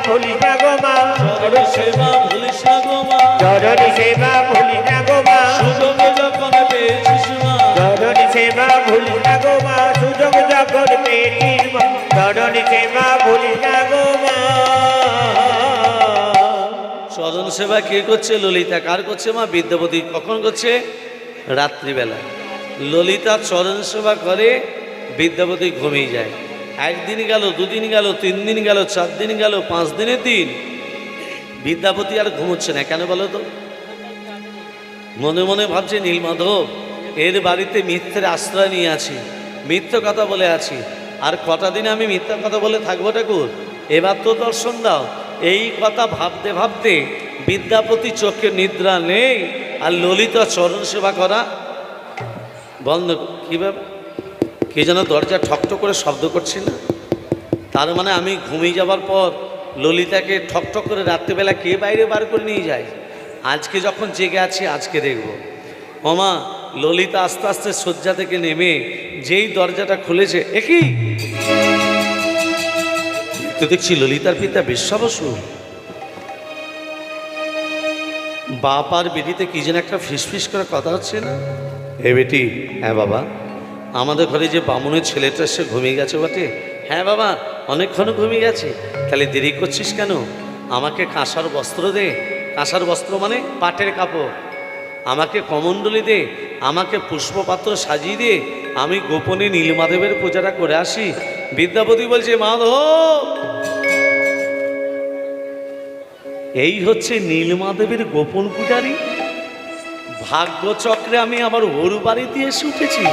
ভুলিস না গো মা, চরণ সেবা ভুলিস না গো মা, চরণী সেবা ভুলিস না গো মা, সুযোগ যখন পেয়েছিস মা, চরণী সেবা ভুলিস না গো মা, সুযোগ যখন পেয়েছিস মা, চরণী সেবা ভুলিস না গো মা। চরণ সেবা কে করছে? ললিতা। কার করছে মা? বিদ্যাপতি। কখন করছে? রাত্রিবেলা। ললিতা চরণ সেবা করে, বিদ্যাপতি ঘুমিয়ে যায়। একদিন গেল, দুদিন গেল, 3 দিন গেল, 4 দিন গেল, 5 দিনের দিন, বিদ্যাপতি আর ঘুমোচ্ছে না। কেন বলো তো? মনে মনে ভাবছে নীলমাধব এর বাড়িতে মিথ্যের আশ্রয় নিয়ে আছি, মিথ্যে কথা বলে আছি, আর কটা দিন আমি মিথ্যা কথা বলে থাকবো ঠাকুর? এবার তো দর্শন দাও। এই কথা ভাবতে ভাবতে বিদ্যাপতি চোখে নিদ্রা নেই, আর ললিতা চরণ সেবা করা বন্ধ। কীভাবে? কে যেন দরজা ঠকঠক করে শব্দ করছে না? তার মানে আমি ঘুমিয়ে যাবার পর ললিতাকে ঠকঠক করে রাত্রিবেলা কে বাইরে বার করে নিয়ে যায়? আজকে যখন জেগে আছি, আজকে দেখব। ওমা, ললিতা আস্তে আস্তে শয্যা থেকে নেমে যেই দরজাটা খুলেছে, একই তো দেখছি ললিতার পিতা বিশ্বাবসু। বাপ আর বেটিতে কি যেন একটা ফিসফিস করে কথা হচ্ছে না? এ বেটি, হ্যাঁ বাবা, আমাদের ঘরে যে বামুনের ছেলেটা সে ঘুমিয়ে গেছে বটে? হ্যাঁ বাবা, অনেকক্ষণ ঘুমিয়ে গেছে। তাহলে দেরি করছিস কেন? আমাকে কাঁসার বস্ত্র দে। কাঁসার বস্ত্র মানে পাটের কাপড়। আমাকে কমণ্ডলি দে, আমাকে পুষ্পপাত্র সাজিয়ে দে, আমি গোপনে নীলমাধবের পূজাটা করে আসি। বিদ্যাপতি বলছে, মাধব, এই হচ্ছে নীলমাধবের গোপন পূজারী? ভাগ্যচক্রে আমি আবার ওর বাড়িতে এসে উঠেছি।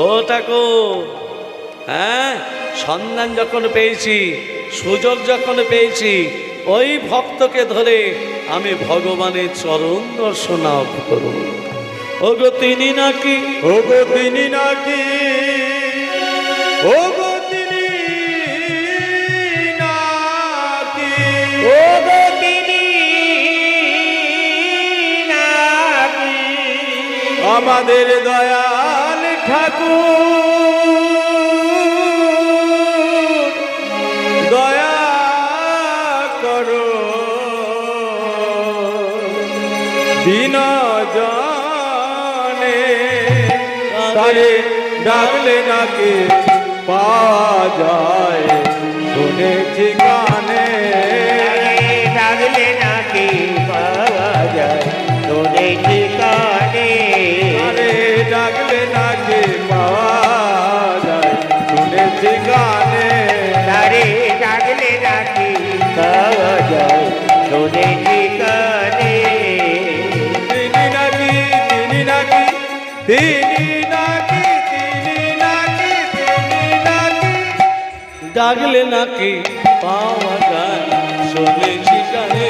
ও ঠাকুর, হ্যাঁ, সন্ধান যখন পেয়েছি, সুযোগ যখন পেয়েছি, ওই ভক্তকে ধরে আমি ভগবানের চরণ দর্শন লাভ করব। ওগো তিনি নাকি, ওগো তিনি নাকি, ওগো তিনি নাকি, ও গো তিনি নাকি, আমাদের দয়াল ঠাকুর, দয়া করো বিনজনে, তারে ডাকলে নাকি পাওয়া যায়, শুনেছি কানে, ডাকলে নাকি পাওয়া যায়, তোরে ঠিকানে, আরে ডাকলে নাকি পাওয়া যায়, শুনেছি কানে, তারে ডাকলে নাকি পাওয়া যায়, তোরে ঠিকানে। তিনি নাকি, তিনি নাকি, তিনি নাকি, তিনি নাকি, তিনি নাকি, ডাকলে নাকি পাওয়া যায়, শুনেছি কানে,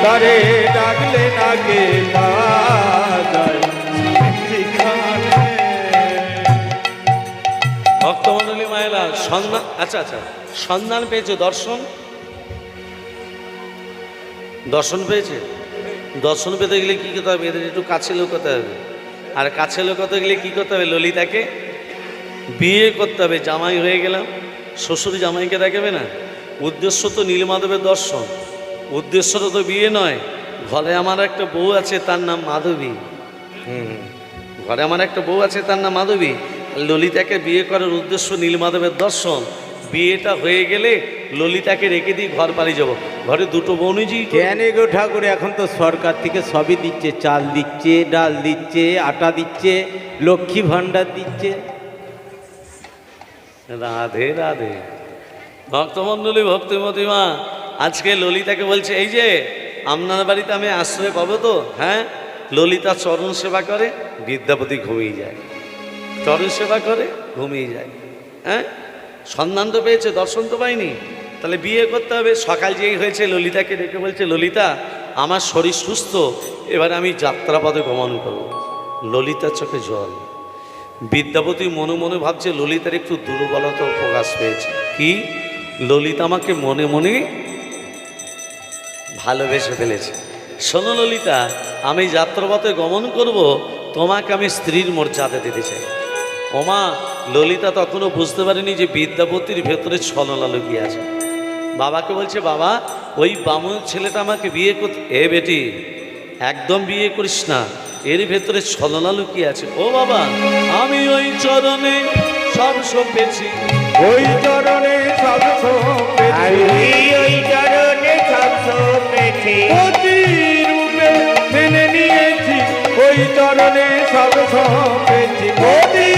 তারে ডাকলে নাকি পাওয়া যায়, শুনেছি কানে। ভক্ত সন্ধান, আচ্ছা আচ্ছা, সন্ধান পেয়েছে, দর্শন, দর্শন পেয়েছে। দর্শন পেতে গেলে কী করতে হবে? এদের একটু কাছে লুকোতে হবে। আর কাছে লুকোতে গেলে কী করতে হবে? ললিতাকে বিয়ে করতে হবে। জামাই হয়ে গেলাম, শ্বশুর জামাইকে দেখাবে না? উদ্দেশ্য তো নীলমাধবের দর্শন, উদ্দেশ্যটা তো বিয়ে নয়। ঘরে আমার একটা বউ আছে, তার নাম মাধবী। ঘরে আমার একটা বউ আছে, তার নাম মাধবী। ললিতাকে বিয়ে করার উদ্দেশ্য নীলমাধবের দর্শন। বিয়েটা হয়ে গেলে ললিতাকে রেখে দিয়ে ঘর বাড়ি যাব। ঘরে দুটো বনুজি। কেন গো ঠাকুর, এখন তো সরকার থেকে সবই দিচ্ছে, চাল দিচ্ছে, ডাল দিচ্ছে, আটা দিচ্ছে, লক্ষ্মী ভাণ্ডার দিচ্ছে। রাধে রাধে। ভক্তমণ্ডলী, ভক্তিমতী মা আজকে ললিতাকে বলছে, এই যে আপনার বাড়িতে আমি আশ্রয় পাবো তো? হ্যাঁ। ললিতা চরণ সেবা করে, বিদ্যাপতি ঘুমিয়ে যায়। চরণ সেবা করে, ঘুমিয়ে যায়। হ্যাঁ, সন্ধান তো পেয়েছে, দর্শন তো পাইনি, তাহলে বিয়ে করতে হবে। সকাল যেই হয়েছে ললিতাকে ডেকে বলছে, ললিতা আমার শরীর সুস্থ, এবার আমি যাত্রাপথে গমন করব। ললিতার চোখে জল। বিদ্যাপতি মনে মনে ভাবছে ললিতার একটু দুর্বলতা প্রকাশ পেয়েছে। কি? ললিতা আমাকে মনে মনে ভালোবেসে ফেলেছে। শোনো ললিতা, আমি যাত্রাপথে গমন করব, তোমাকে আমি স্ত্রীর মর্যাদা দিতে চাই। ওমা, ললিতা তখনও বুঝতে পারেনি যে বিদ্যাপতির ভেতরে ছলনা লুকিয়ে আছে। বাবাকে বলছে, বাবা ওই বামুন ছেলেটা আমাকে বিয়ে করতে। এ বেটি, একদম বিয়ে করিস না, এর ভেতরে ছলনা লুকিয়ে আছে। ও বাবা, আমি ওই চরণে সব সঁপেছি, ওই চরণে সব সঁপেছি, আমি ওই চরণে সব সঁপেছি, অতি রূপে মেনে নিয়েছি, ওই চরণে সব সঁপেছি, অতি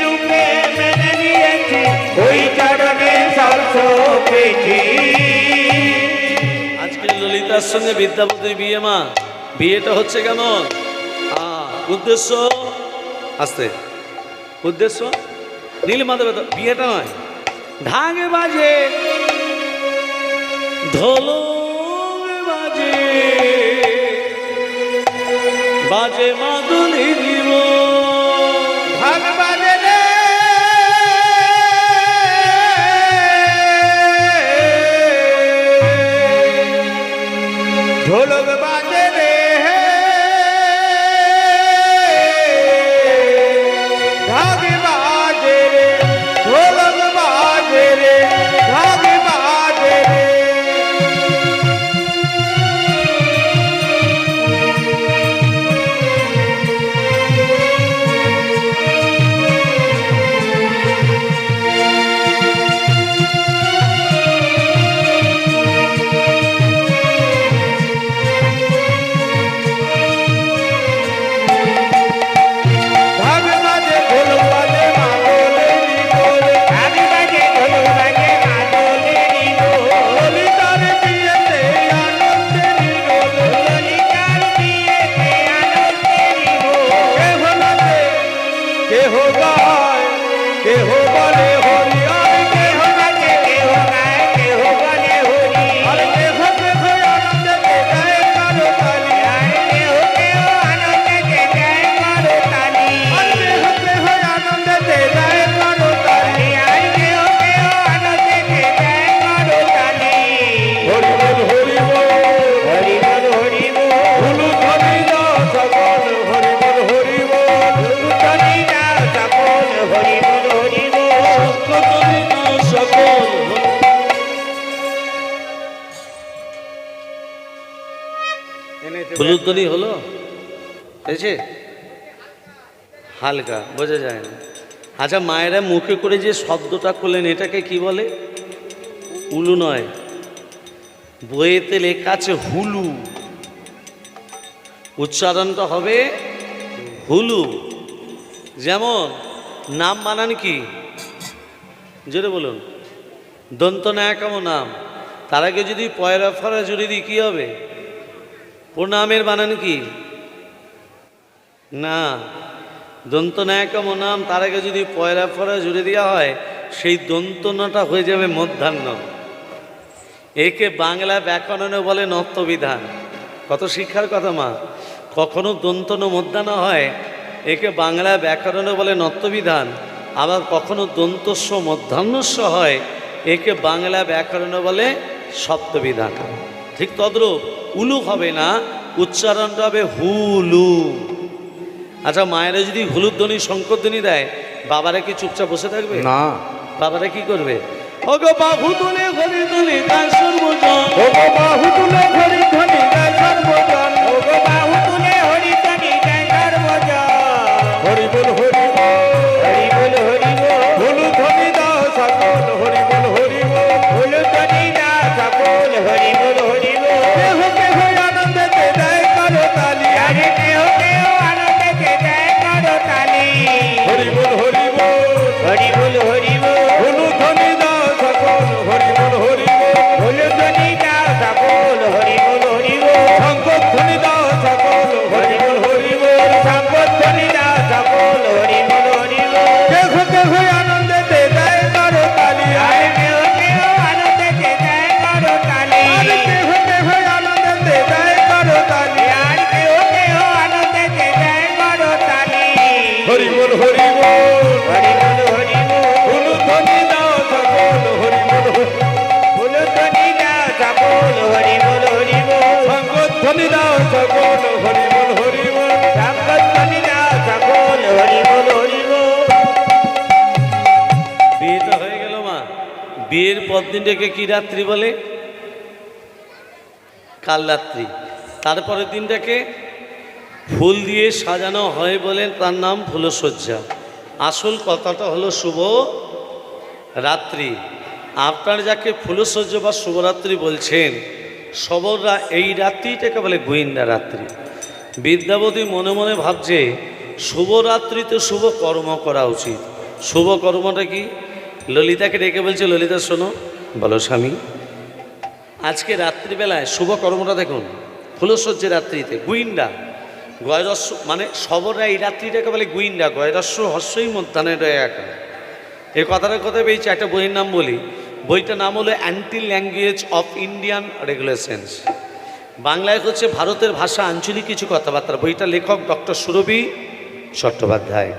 রূপে মেনে নিয়েছি, ওই চরণে সব সঁপেছি। আজকে ললিতার সঙ্গে বিদ্যাপতির বিয়ে। মা, বিয়েটা হচ্ছে কেমন? উদ্দেশ্য আসতে, উদ্দেশ্য নীলমাধবের বিয়েটা নয়। ঢাক বাজে, ঢোলক বাজে, বাজে মাদুলি দিব, ভাগ বাজে রে, ঢোলক বাজে রে, ঢাক বাজে রে, ঢোলক বাজে রে, ঢাক বাজে রে। ঢাক বাজে, ঢোলক বাজে, মাদলেরই দোল, ঢাক বাজে, ঢোল বাজে, মাদলেরই দোল, ললিতার বিয়েতে আনন্দেরই দোল, ললিতার বিয়েতে আনন্দেরই দোল। কেহ নাচে, কেহ গায়, কেহ বলে হরি, আর কেহ নাচে, কেহ গায়, কেহ বলে হরি। আর কেহ কেহ আনন্দেতে গায়ে কারো তালি, আর কেহ কেহ আনন্দেতে গায় করতালি। আর কেহ কেহ আনন্দেতে গায়ে কারো তালি। আর কেহ কেহ আনন্দেতে গায় করতালি। হরি বল, হরি বল, হরি বল, হরি বল, হুলু ধ্বনি দাও সকল, হরি বল, হরি বল, ধ্বনি দাও সকল, হরি বল, হরি বল। সকল সকল। হলুদনি হলো, এসে হালকা বোঝা যায় না। আচ্ছা, মায়েরা মুখে করে যে শব্দটা করলেন এটাকে কি বলে? উলু নয়, বইয়েতে লেখা আছে হুলু, উচ্চারণটা হবে হুলু। যেমন নাম বানান কি? জোরে বলুন। দন্ত নায়কম নাম, তার আগে যদি পয়রা ফরা জুড়ে দিই কী হবে? প্রণামের বানান কি? না, দন্ত নায়কম নাম, তার আগে যদি পয়রা ফরা জুড়ে দেওয়া হয় সেই দন্তনাটা হয়ে যাবে মধ্যাহ্ন। একে বাংলা ব্যাকরণে বলে নত্যবিধান। কত শিক্ষার কথা মা! কখনো দন্তন মধ্যাহ্ন হয়, একে বাংলা ব্যাকরণে বলে নত্যবিধান। আবার কখনো দন্তস্ব মধ্যাহ্নস্ব হয়, একে বাংলা ব্যাকরণে বলে সপ্তবিধান। ঠিক তদ্রূপ উলু হবে না, উচ্চারণটা হবে হুলু। আচ্ছা, মায়েরা যদি হুলুর ধ্বনি শঙ্করধ্বনি দেয়, বাবারা কি চুপচাপ বসে থাকবে? না। বাবারা কি করবে? ওগো বাহু তুলে হরি তুলে তার সর্বজন, ওগো বাহু তুলে হরি ধ্বনি দেয় সর্বজন, ওগো বাহু তুলে হরি ধ্বনি দেয় সর্বজন। হরি বল হরি বল, হরি বল হরি বল, হুলু ধ্বনি দাও সকল, হরি বল হরি বল। হুলু ধ্বনি দাও সকল, হরি বল হরি বল। কেহ কেহ আনন্দেতে দেয় করতালি, আরে কেহ কেহ আনন্দেতে দেয় করতালি। হরি বল হরি বল, হরি বল হরি বল, হুলু ধ্বনি দাও সকল, হরি বল হরি বল। হুলু ধ্বনি দাও সকল, হরি বল হরি বল। শঙ্খ ধ্বনি দাও সকল, হরি বল হরি বল। সম্পত্তি দাও সকল, হরি বল হরি বল। কেহ কেহ আনন্দেতে দেয় করতালি, আরে কেহ কেহ আনন্দেতে দেয় করতালি। আরে কেহ কেহ আনন্দেতে দেয় করতালি, আর কেহ কেহ আনন্দেতে দেয় করতালি। হরি বল হরি বল। হরি বল হরি বল, হুলু ধ্বনি দাও সকল, হরি বল হরি বল। হুলু ধ্বনি দাও সকল, হরি বল হরি বল। শঙ্খ ধ্বনি দাও সকল, হরি বল হরি বল। সম্পত্তি দাও সকল, হরি বল হরি বল। বিয়েটা হয়ে গেল মা। বিয়ের পর দিনটাকে কি রাত্রি বলে? কাল রাত্রি। তারপরের দিনটাকে ফুল দিয়ে সাজানো হয় বলে তার নাম ফুলসজ্জা। আসল কথাটা হলো শুভ রাত্রি। আপনার যাকে ফুলসজ্জা বা শুভরাত্রি বলছেন, সবররা এই রাত্রিটাকে বলে গোয়েন্দা রাত্রি। বিদ্যাবতী মনে মনে ভাবছে শুভরাত্রিতে শুভ কর্ম করা উচিত। শুভ কর্মটা কি? ললিতাকে ডেকে বলছে, ললিতা শোনো। বলো স্বামী। আজকে রাত্রিবেলায় শুভ কর্মটা দেখুন, ফুলসজ্জা রাত্রিতে গুইন্দা গয়রস্য, মানে সবররা এই রাত্রিটাকে বলে গুইন্দা। গয়রস্য হস্যই মধ্যাহ্নে রয়ে একা। এই কথাটার কথা পেয়েছি। একটা বইয়ের নাম বলি, বইটার নাম হলো anti language of Indian regulations. বাংলায় হচ্ছে ভারতের ভাষা আঞ্চলিক কিছু কথাবার্তা। বইটার লেখক ডক্টর সুরভি চট্টোপাধ্যায়।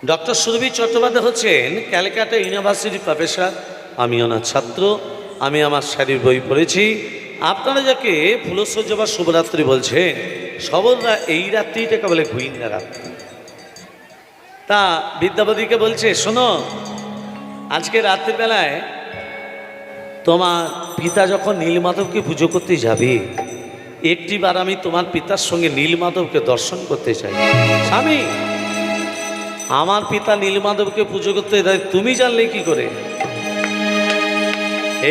ডক্টর সুরভি চট্টোপাধ্যায় হচ্ছেন ক্যালকাটা ইউনিভার্সিটির প্রফেসর। আমি ওনার ছাত্র। আমি আমার শাড়ির বই পড়েছি। আপনারা যাকে ফুলসজ্জা বা শুভরাত্রি বলছেন, সবররা এই রাত্রিটাকে বলে গুইন্দা রাত্রি। তা বিদ্যাপতিকে বলছে, শোনো, আজকে রাত্রিবেলায় তোমার পিতা যখন নীলমাধবকে পুজো করতে যাবে, একটিবার আমি তোমার পিতার সঙ্গে নীলমাধবকে দর্শন করতে চাই। স্বামী, আমার পিতা নীলমাধবকে পুজো করতে যায়, তুমি জানলে কি করে?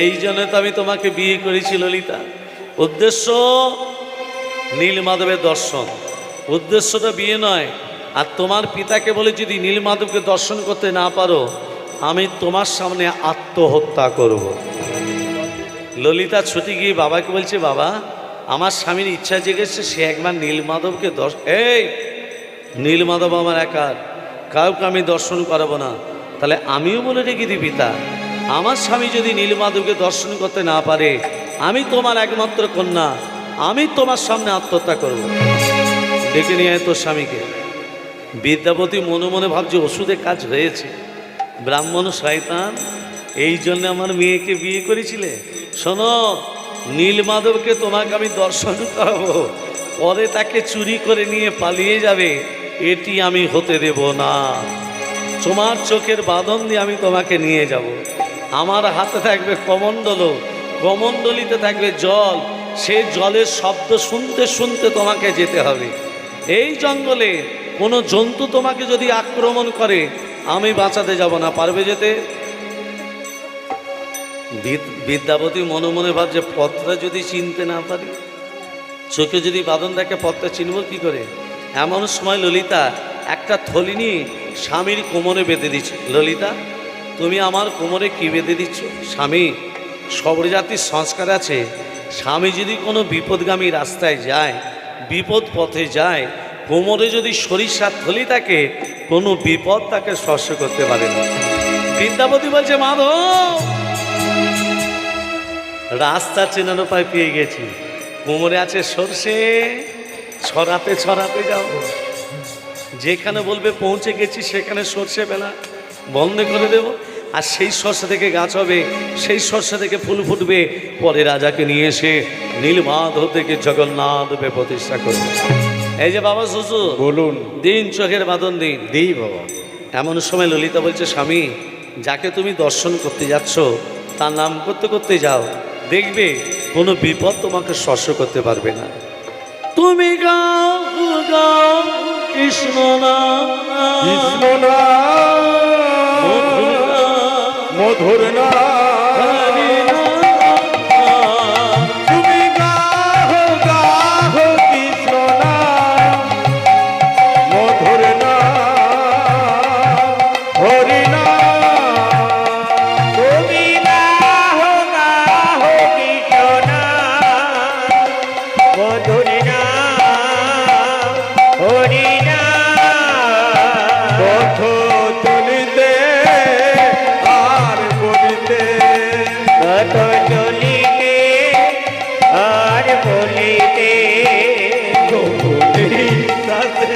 এই জন্য তো আমি তোমাকে বিয়ে করেছি ললিতা। উদ্দেশ্য নীলমাধবের দর্শন, উদ্দেশ্যটা বিয়ে নয়। আর তোমার পিতাকে বলে যদি নীলমাধবকে দর্শন করতে না পারো, আমি তোমার সামনে আত্মহত্যা করব। ললিতা ছুটি গিয়ে বাবাকে বলছে, বাবা, আমার স্বামীর ইচ্ছা জেগেছে, সে একবার নীলমাধবকে এই নীলমাধব আমার একার, কাউকে আমি দর্শন করাবো না। তাহলে আমিও বলে রেখে দিই, পিতা, আমার স্বামী যদি নীলমাধবকে দর্শন করতে না পারে, আমি তোমার একমাত্র কন্যা, আমি তোমার সামনে আত্মহত্যা করব। ডেকে নিয়ে আয় তোর স্বামীকে। বিদ্যাপতি মনে মনে ভাবছে ওষুধে কাজ হয়েছে। ব্রাহ্মণ শয়তান, এই জন্য আমার মেয়েকে বিয়ে করেছিলে। শোনো, নীলমাধবকে তোমাকে আমি দর্শন করাবো, পরে তাকে চুরি করে নিয়ে পালিয়ে যাবে, এটি আমি হতে দেব না। তোমার চোখের বাঁধন দিয়ে আমি তোমাকে নিয়ে যাব। আমার হাতে থাকবে কমণ্ডল, কমণ্ডলিতে থাকবে জল, সে জলের শব্দ শুনতে শুনতে তোমাকে যেতে হবে। এই জঙ্গলে কোনো জন্তু তোমাকে যদি আক্রমণ করে, আমি বাঁচাতে যাব না। পারবে যেতে? বিদ্যাপতি মনে মনে ভাবছে, পথটা যদি চিনতে না পারি, চোখে যদি বাঁধন দেখে, পথটা চিনব কি করে? এমন সময় ললিতা একটা থলি নিয়ে স্বামীর কোমরে বেঁধে দিচ্ছে। ললিতা, তুমি আমার কোমরে কি বেঁধে দিচ্ছ? স্বামী, সবর জাতির সংস্কার আছে, স্বামী যদি কোনো বিপদগামী রাস্তায় যায়, বিপদ পথে যায়, কোমরে যদি সরিষার থলি থাকে, কোনো বিপদ তাকে স্পর্শ করতে পারে না। বিদ্যাপতি বলছে, মাধব, রাস্তা চেনার উপায় পেয়ে গেছি। কোমরে আছে সর্ষে, ছড়াতে ছড়াতে যাও, যেখানে বলবে পৌঁছে গেছি সেখানে সর্ষে বেলা বন্ধ করে দেব, আর সেই সর্ষে থেকে গাছ হবে, সেই সর্ষে থেকে ফুল ফুটবে, পরে রাজাকে নিয়ে এসে নীলমাধব থেকে জগন্নাথে প্রতিষ্ঠা করবে। এই যে বাবা শ্বশুর বলুন। দিন চোখের বাঁধন দিন। দিই বাবা। এমন সময় ললিতা বলছে, স্বামী যাকে তুমি দর্শন করতে যাচ্ছ তার নাম করতে করতে যাও, দেখবে কোনো বিপদ তোমাকে স্পর্শ করতে পারবে না। তুমি গাও গাও কৃষ্ণ নাম, কৃষ্ণ নাম, মধুর নাম, হরি নাম। তুমি গাহো গাহো কৃষ্ণ নাম, মধুর নাম, হরি নাম। তুমি গাহো গাহো কৃষ্ণ নাম, মধুর নাম, হরি নাম। পথ চলিতে আর বলিতে, কত চলিতে আর বলিতে, প্রভু বিশ্বাসে,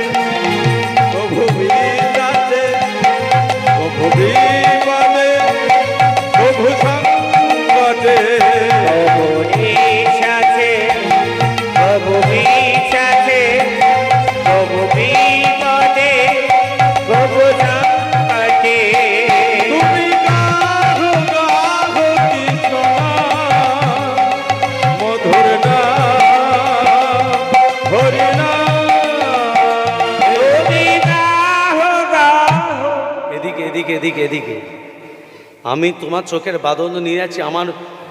প্রভু বিশ্বাসে, প্রভু বিপদে, প্রভু সংকটে, প্রভু নিঃশ্বাসে, প্রভু বিশ্বাসে, প্রভু বিপদে, প্রভু সংকটে। তুমি গাহো গাহো কৃষ্ণ নাম, মধুর নাম, হরি নাম। তুমি গাহো গাহো। এদিকে এদিকে এদিকে এদিকে, আমি তোমার চোখের বাঁধন নিয়ে যাচ্ছি, আমার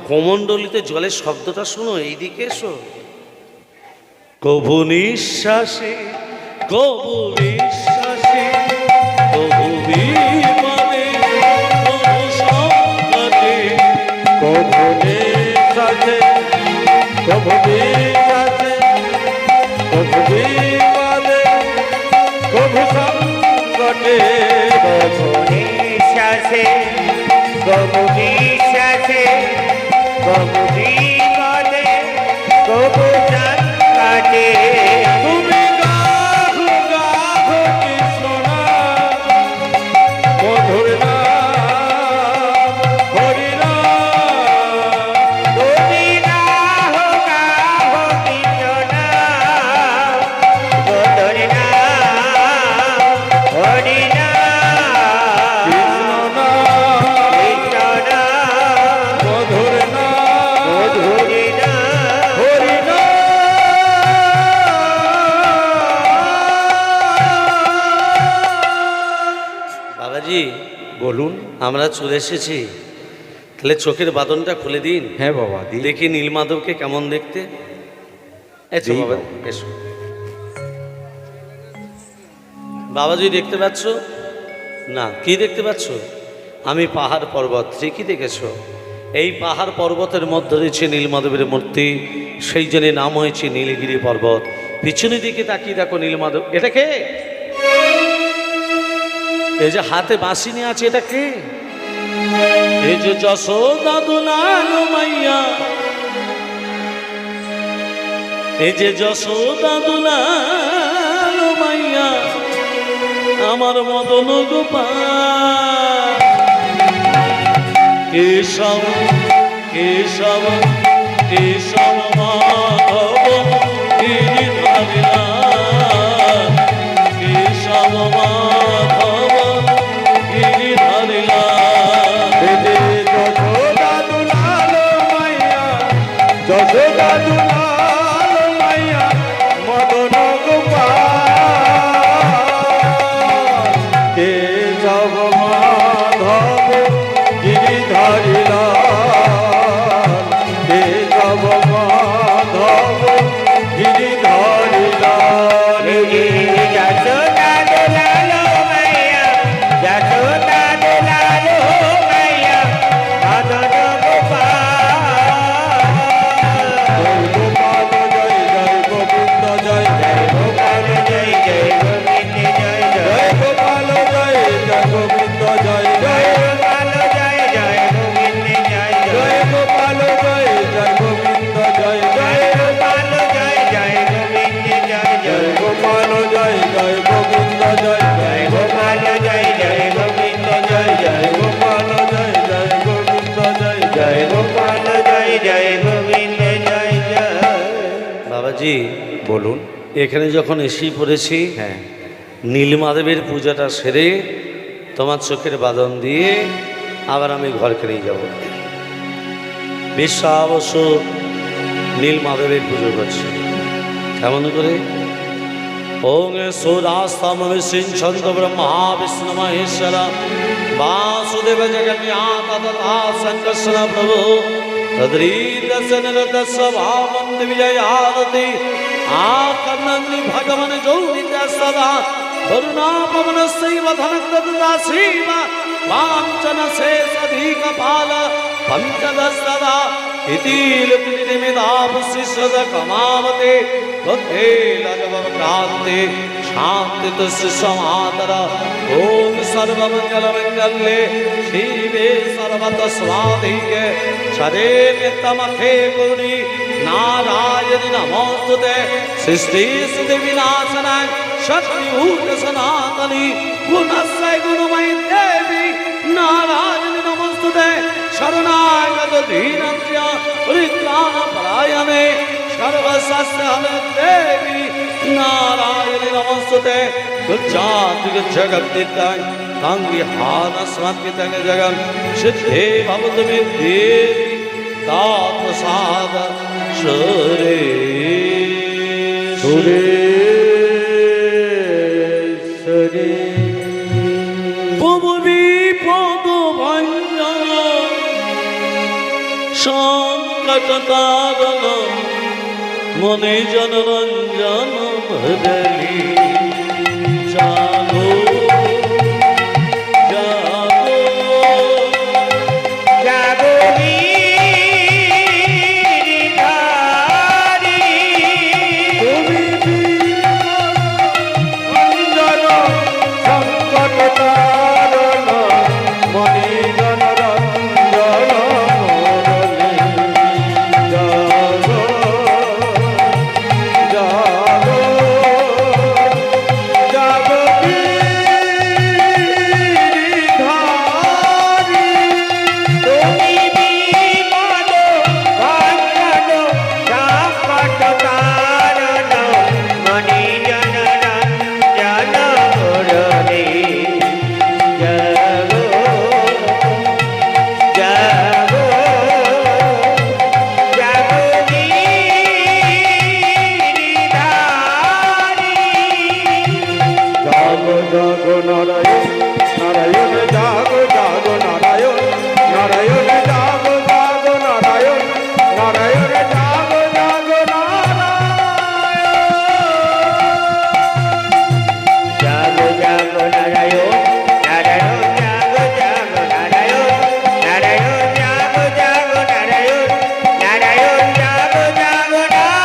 কোমণ্ডলিতে জলের শব্দটা শোনো, এইদিকে এসো। কভু নিঃশ্বাসে, কভু বিশ্বাসে, কভু বিপদে, কভু সংকটে, প্রভু নিঃশ্বাসে, প্রভু বিশ্বাসে, প্রভু বিপদে, প্রভু সংকটে, প্রভু নিঃশ্বাসে, প্রভু বিশ্বাসে, প্রভু বিপদে, প্রভু সংকটে। তুমি গাহো গাহো কৃষ্ণ নাম, মধুর নাম, হরি নাম। তুমি গাহো গাহো কৃষ্ণ নাম, মধুর নাম, হরি নাম। কৃষ্ণ নাম, কৃষ্ণ নাম, মধুর নাম, মধুর নাম, হরি নাম। বাবাজি বলুন। আমরা চলে এসেছি, তাহলে চোখের বাঁধনটা খুলে দিন, হ্যাঁ বাবা, দিই। দেখি নীলমাধবকে কেমন দেখতে। এসো দিই বাবা, বাবা। এসো। বাবাজি দেখতে পাচ্ছ না? কি দেখতে পাচ্ছ? আমি পাহাড় পর্বত, ঠিকই দেখেছো। এই পাহাড় পর্বতের মধ্যে রয়েছে নীলমাধবের মূর্তি, সেই জন্য নাম হয়েছে নীলগিরি পর্বত। পিছনের দিকে তাকিয়ে দেখো নীলমাধব। এটা কে? এই যে হাতে বাঁশি নিয়ে আছে, এটা কে? এই যে যশোদা দুলাল মাইয়া, এই যে যশোদা দুলাল মাইয়া, আমার মদন গোপাল। কেশব কেশব কেশব মাধব গিরিধারিলাল, কেশব মাধব গিরিধারিলাল। দিদি যশোদা দুলাল মাইয়া, যশোদা দুলাল মাইয়া, মদন গোপাল। কেশব মাধব গিরিধারিলাল, কেশব মাধব গিরিধারিলাল। যশোদা দুলালো মাইয়া, যশোদা দুলালো মাইয়া, মদন গোপাল। জয় গোপাল জয়, জয় গোবিন্দ জয়, জয় রাজাজি বলুন। এখানে যখন এসেই পড়েছি, হ্যাঁ, নীলমাধবের পূজাটা সেরে তোমার চোখের বাঁধন দিয়ে আবার আমি ঘরকে নিয়ে যাব। বিশ্বা অবশ্য নীলমাধবের পুজো করছে। কেমন করে? ওং সৌরাস্তমবিষ্যন্ত ব্রহ্মা বিষ্ণু মহেশ্বর বাসুদেব জগন্নাথ তথা সংকর্ষণ প্রভু তদ্রীদর্শনরতস্ব ভাবন্তি বিজয়ারতি আকর্ণন্তি ভগবান জৌনিতা সদা করুণা পবনস্যৈব ধনক্রদাসীব वाञ्छन शेषधिक पाल पञ्चदशदा इति लिपिनिमिदापुशिष्यद कमावते बुद्धे लजवक्रान्ते शान्ति तुस्य समातर ॐ सर्वमङ्गलमङ्गल्ये शिवे सर्वतस्वाधिके शरे नित्यमखे गौरी नारायणि नमोस्तुते सृष्टिस्थिति विनाशनाय शक्तिभूत सनातनी गुणस्य गुणमयी देवी नारायणि नमोस्तुते शरणागत दीनस्य परित्राणपरायणे सर्वशास्त्रहरे देवी नारायणि नमोस्तुते गुज्जाति जगद्दिताय तांगिहानस्मत्पितंग जगन् सिद्धे भवतु मे देवी तात्प्रसाद सुरे सुरेश्वरी বিপদ ভঞ্জন সংকট তারণ মনে জনরঞ্জন ভজলি জাগো জাগো জাগরি ধারি তুমি অঞ্জন সংকট তারণ মনি জনরঞ্জন মুরলী জাগো জাগো জাগো গিরিধারী তুমি বিপদ ভঞ্জন সংকট তারণ মনি জনরঞ্জন মুরলী জাগো জাগো জাগরি ধারি জাগো জাগো নারায়ণ নারায়ণ জাগো জাগো নারায়ণ নারায়ণ জাগো জাগো নারায়ণ নারায়ণ জাগো জাগো নারায়ণ জাগো জাগো নারায়ণ নারায়ণ জাগো জাগো নারায়ণ নারায়ণ জাগো জাগো নারায়ণ নারায়ণ জাগো জাগো জাগো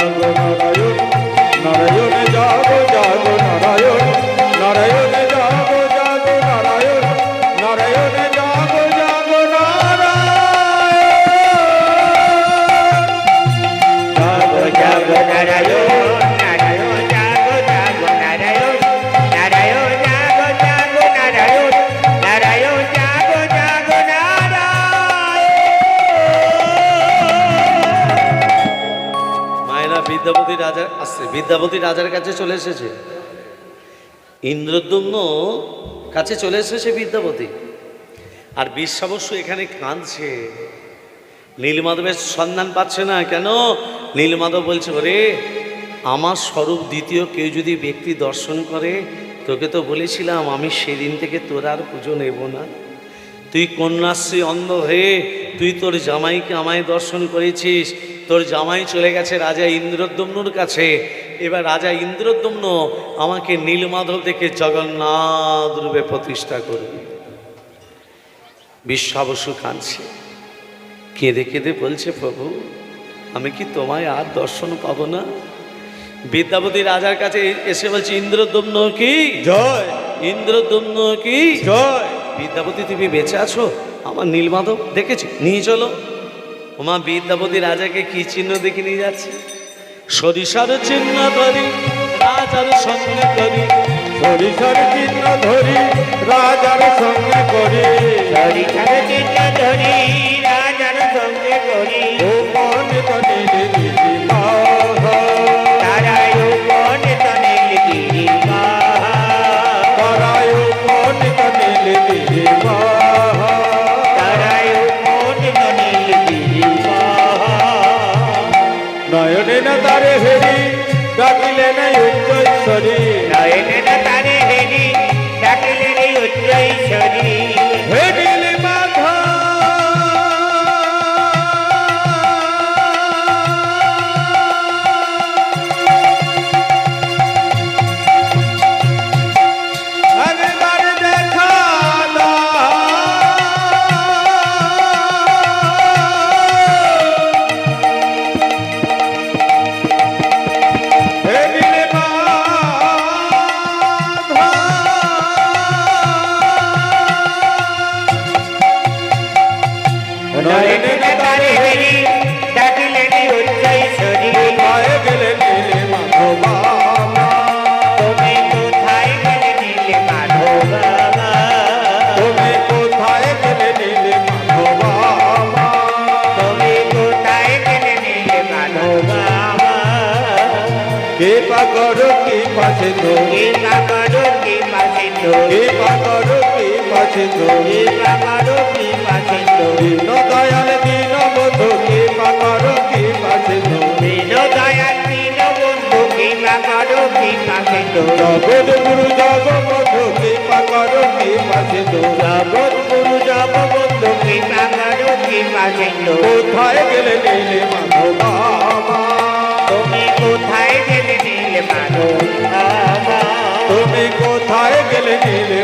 জাগো নারায়ণ নারায়ণ জাগো জাগো নারায়ণ নারায়ণ জাগো জাগো নারায়ণ নারায়ণ জাগো জাগো নারায়ণ জাগো জাগো নারায়ণ নারায়ণ জাগো জাগো নারায়ণ নারায়ণ জাগো জাগো নারায়ণ নারায়ণ জাগো জাগো মায়েরা বিদ্যাপতি রাজার আসছে, বিদ্যাপতি রাজার কাছে চলে এসেছে, ইন্দ্রদ্যুম্ন কাছে চলে এসেছে বিদ্যাপতি। আর বিশ্বাবস্য এখানে কাঁদছে, নীলমাধবের সন্ধান পাচ্ছে না। কেন? নীলমাধব বলছে, ওরে আমার স্বরূপ দ্বিতীয় কেউ যদি ব্যক্তি দর্শন করে, তোকে তো বলেছিলাম আমি সেদিন থেকে তোর আর পুজো নেব না। তুই কন্যাশ্রী অন্ধ হয়ে তুই তোর জামাইকে আমায় দর্শন করেছিস, তোর জামাই চলে গেছে রাজা ইন্দ্রদ্যম্নুর কাছে। এবার রাজা ইন্দ্রদ্যম্ন আমাকে নীলমাধব দেখে জগন্নাথ রূপে প্রতিষ্ঠা করবে। বিশ্বাবসু কাঁদছে, কেঁদে কেঁদে বলছে, প্রভু আমি কি তোমায় আর দর্শন পাবো না? বিদ্যাপতি রাজার কাছে এসে বলছে, ইন্দ্রদ্যম্ন কি জয় ইন্দ্রদ্যম্ন কি জয় বিদ্যাপতি তুমি বেঁচে আছো? আমার নীলমাধব দেখেছি, নিয়ে চলো। ওমা বিদ্যাপতি রাজাকে কি চিহ্ন দেখে নিয়ে যাচ্ছে? সরিষার চিহ্ন ধরি রাজার সঙ্গে করি, সরিষার চিহ্ন ধরি রাজার সঙ্গে করি সরিষার চিহ্ন ধরি রাজা ঈশ্বরী ডাকিলেনি উচ্চ ঈশ্বরী কোথায় গেলে নীলে মাধব তুমি কোথায় গেলে নীলে মাধব তুমি কোথায় গেলে নীলে মাধব তুমি কোথায় গেলে নীলে মাধব কে পা করো কি পাশে তো কৃপা করো কৃপা সিন্ধু কে পা করো কি পাশে তো কৃপা করো কৃপা সিন্ধু দীন দয়াল দীন বন্ধু কে পা করো কি পাশে তো দীন দয়াল দীন বন্ধু কৃপা করো কৃপা সিন্ধু জগৎ গুরু জগবন্ধু কে পা করো কি পাশে তো জগৎ গুরু জগবন্ধু কৃপা করো কৃপা সিন্ধু কোথায় গেলে নীলে মাধব তুমি কোথায় গেলে নীলে মাধব তুমি কোথায় গেলে নীলে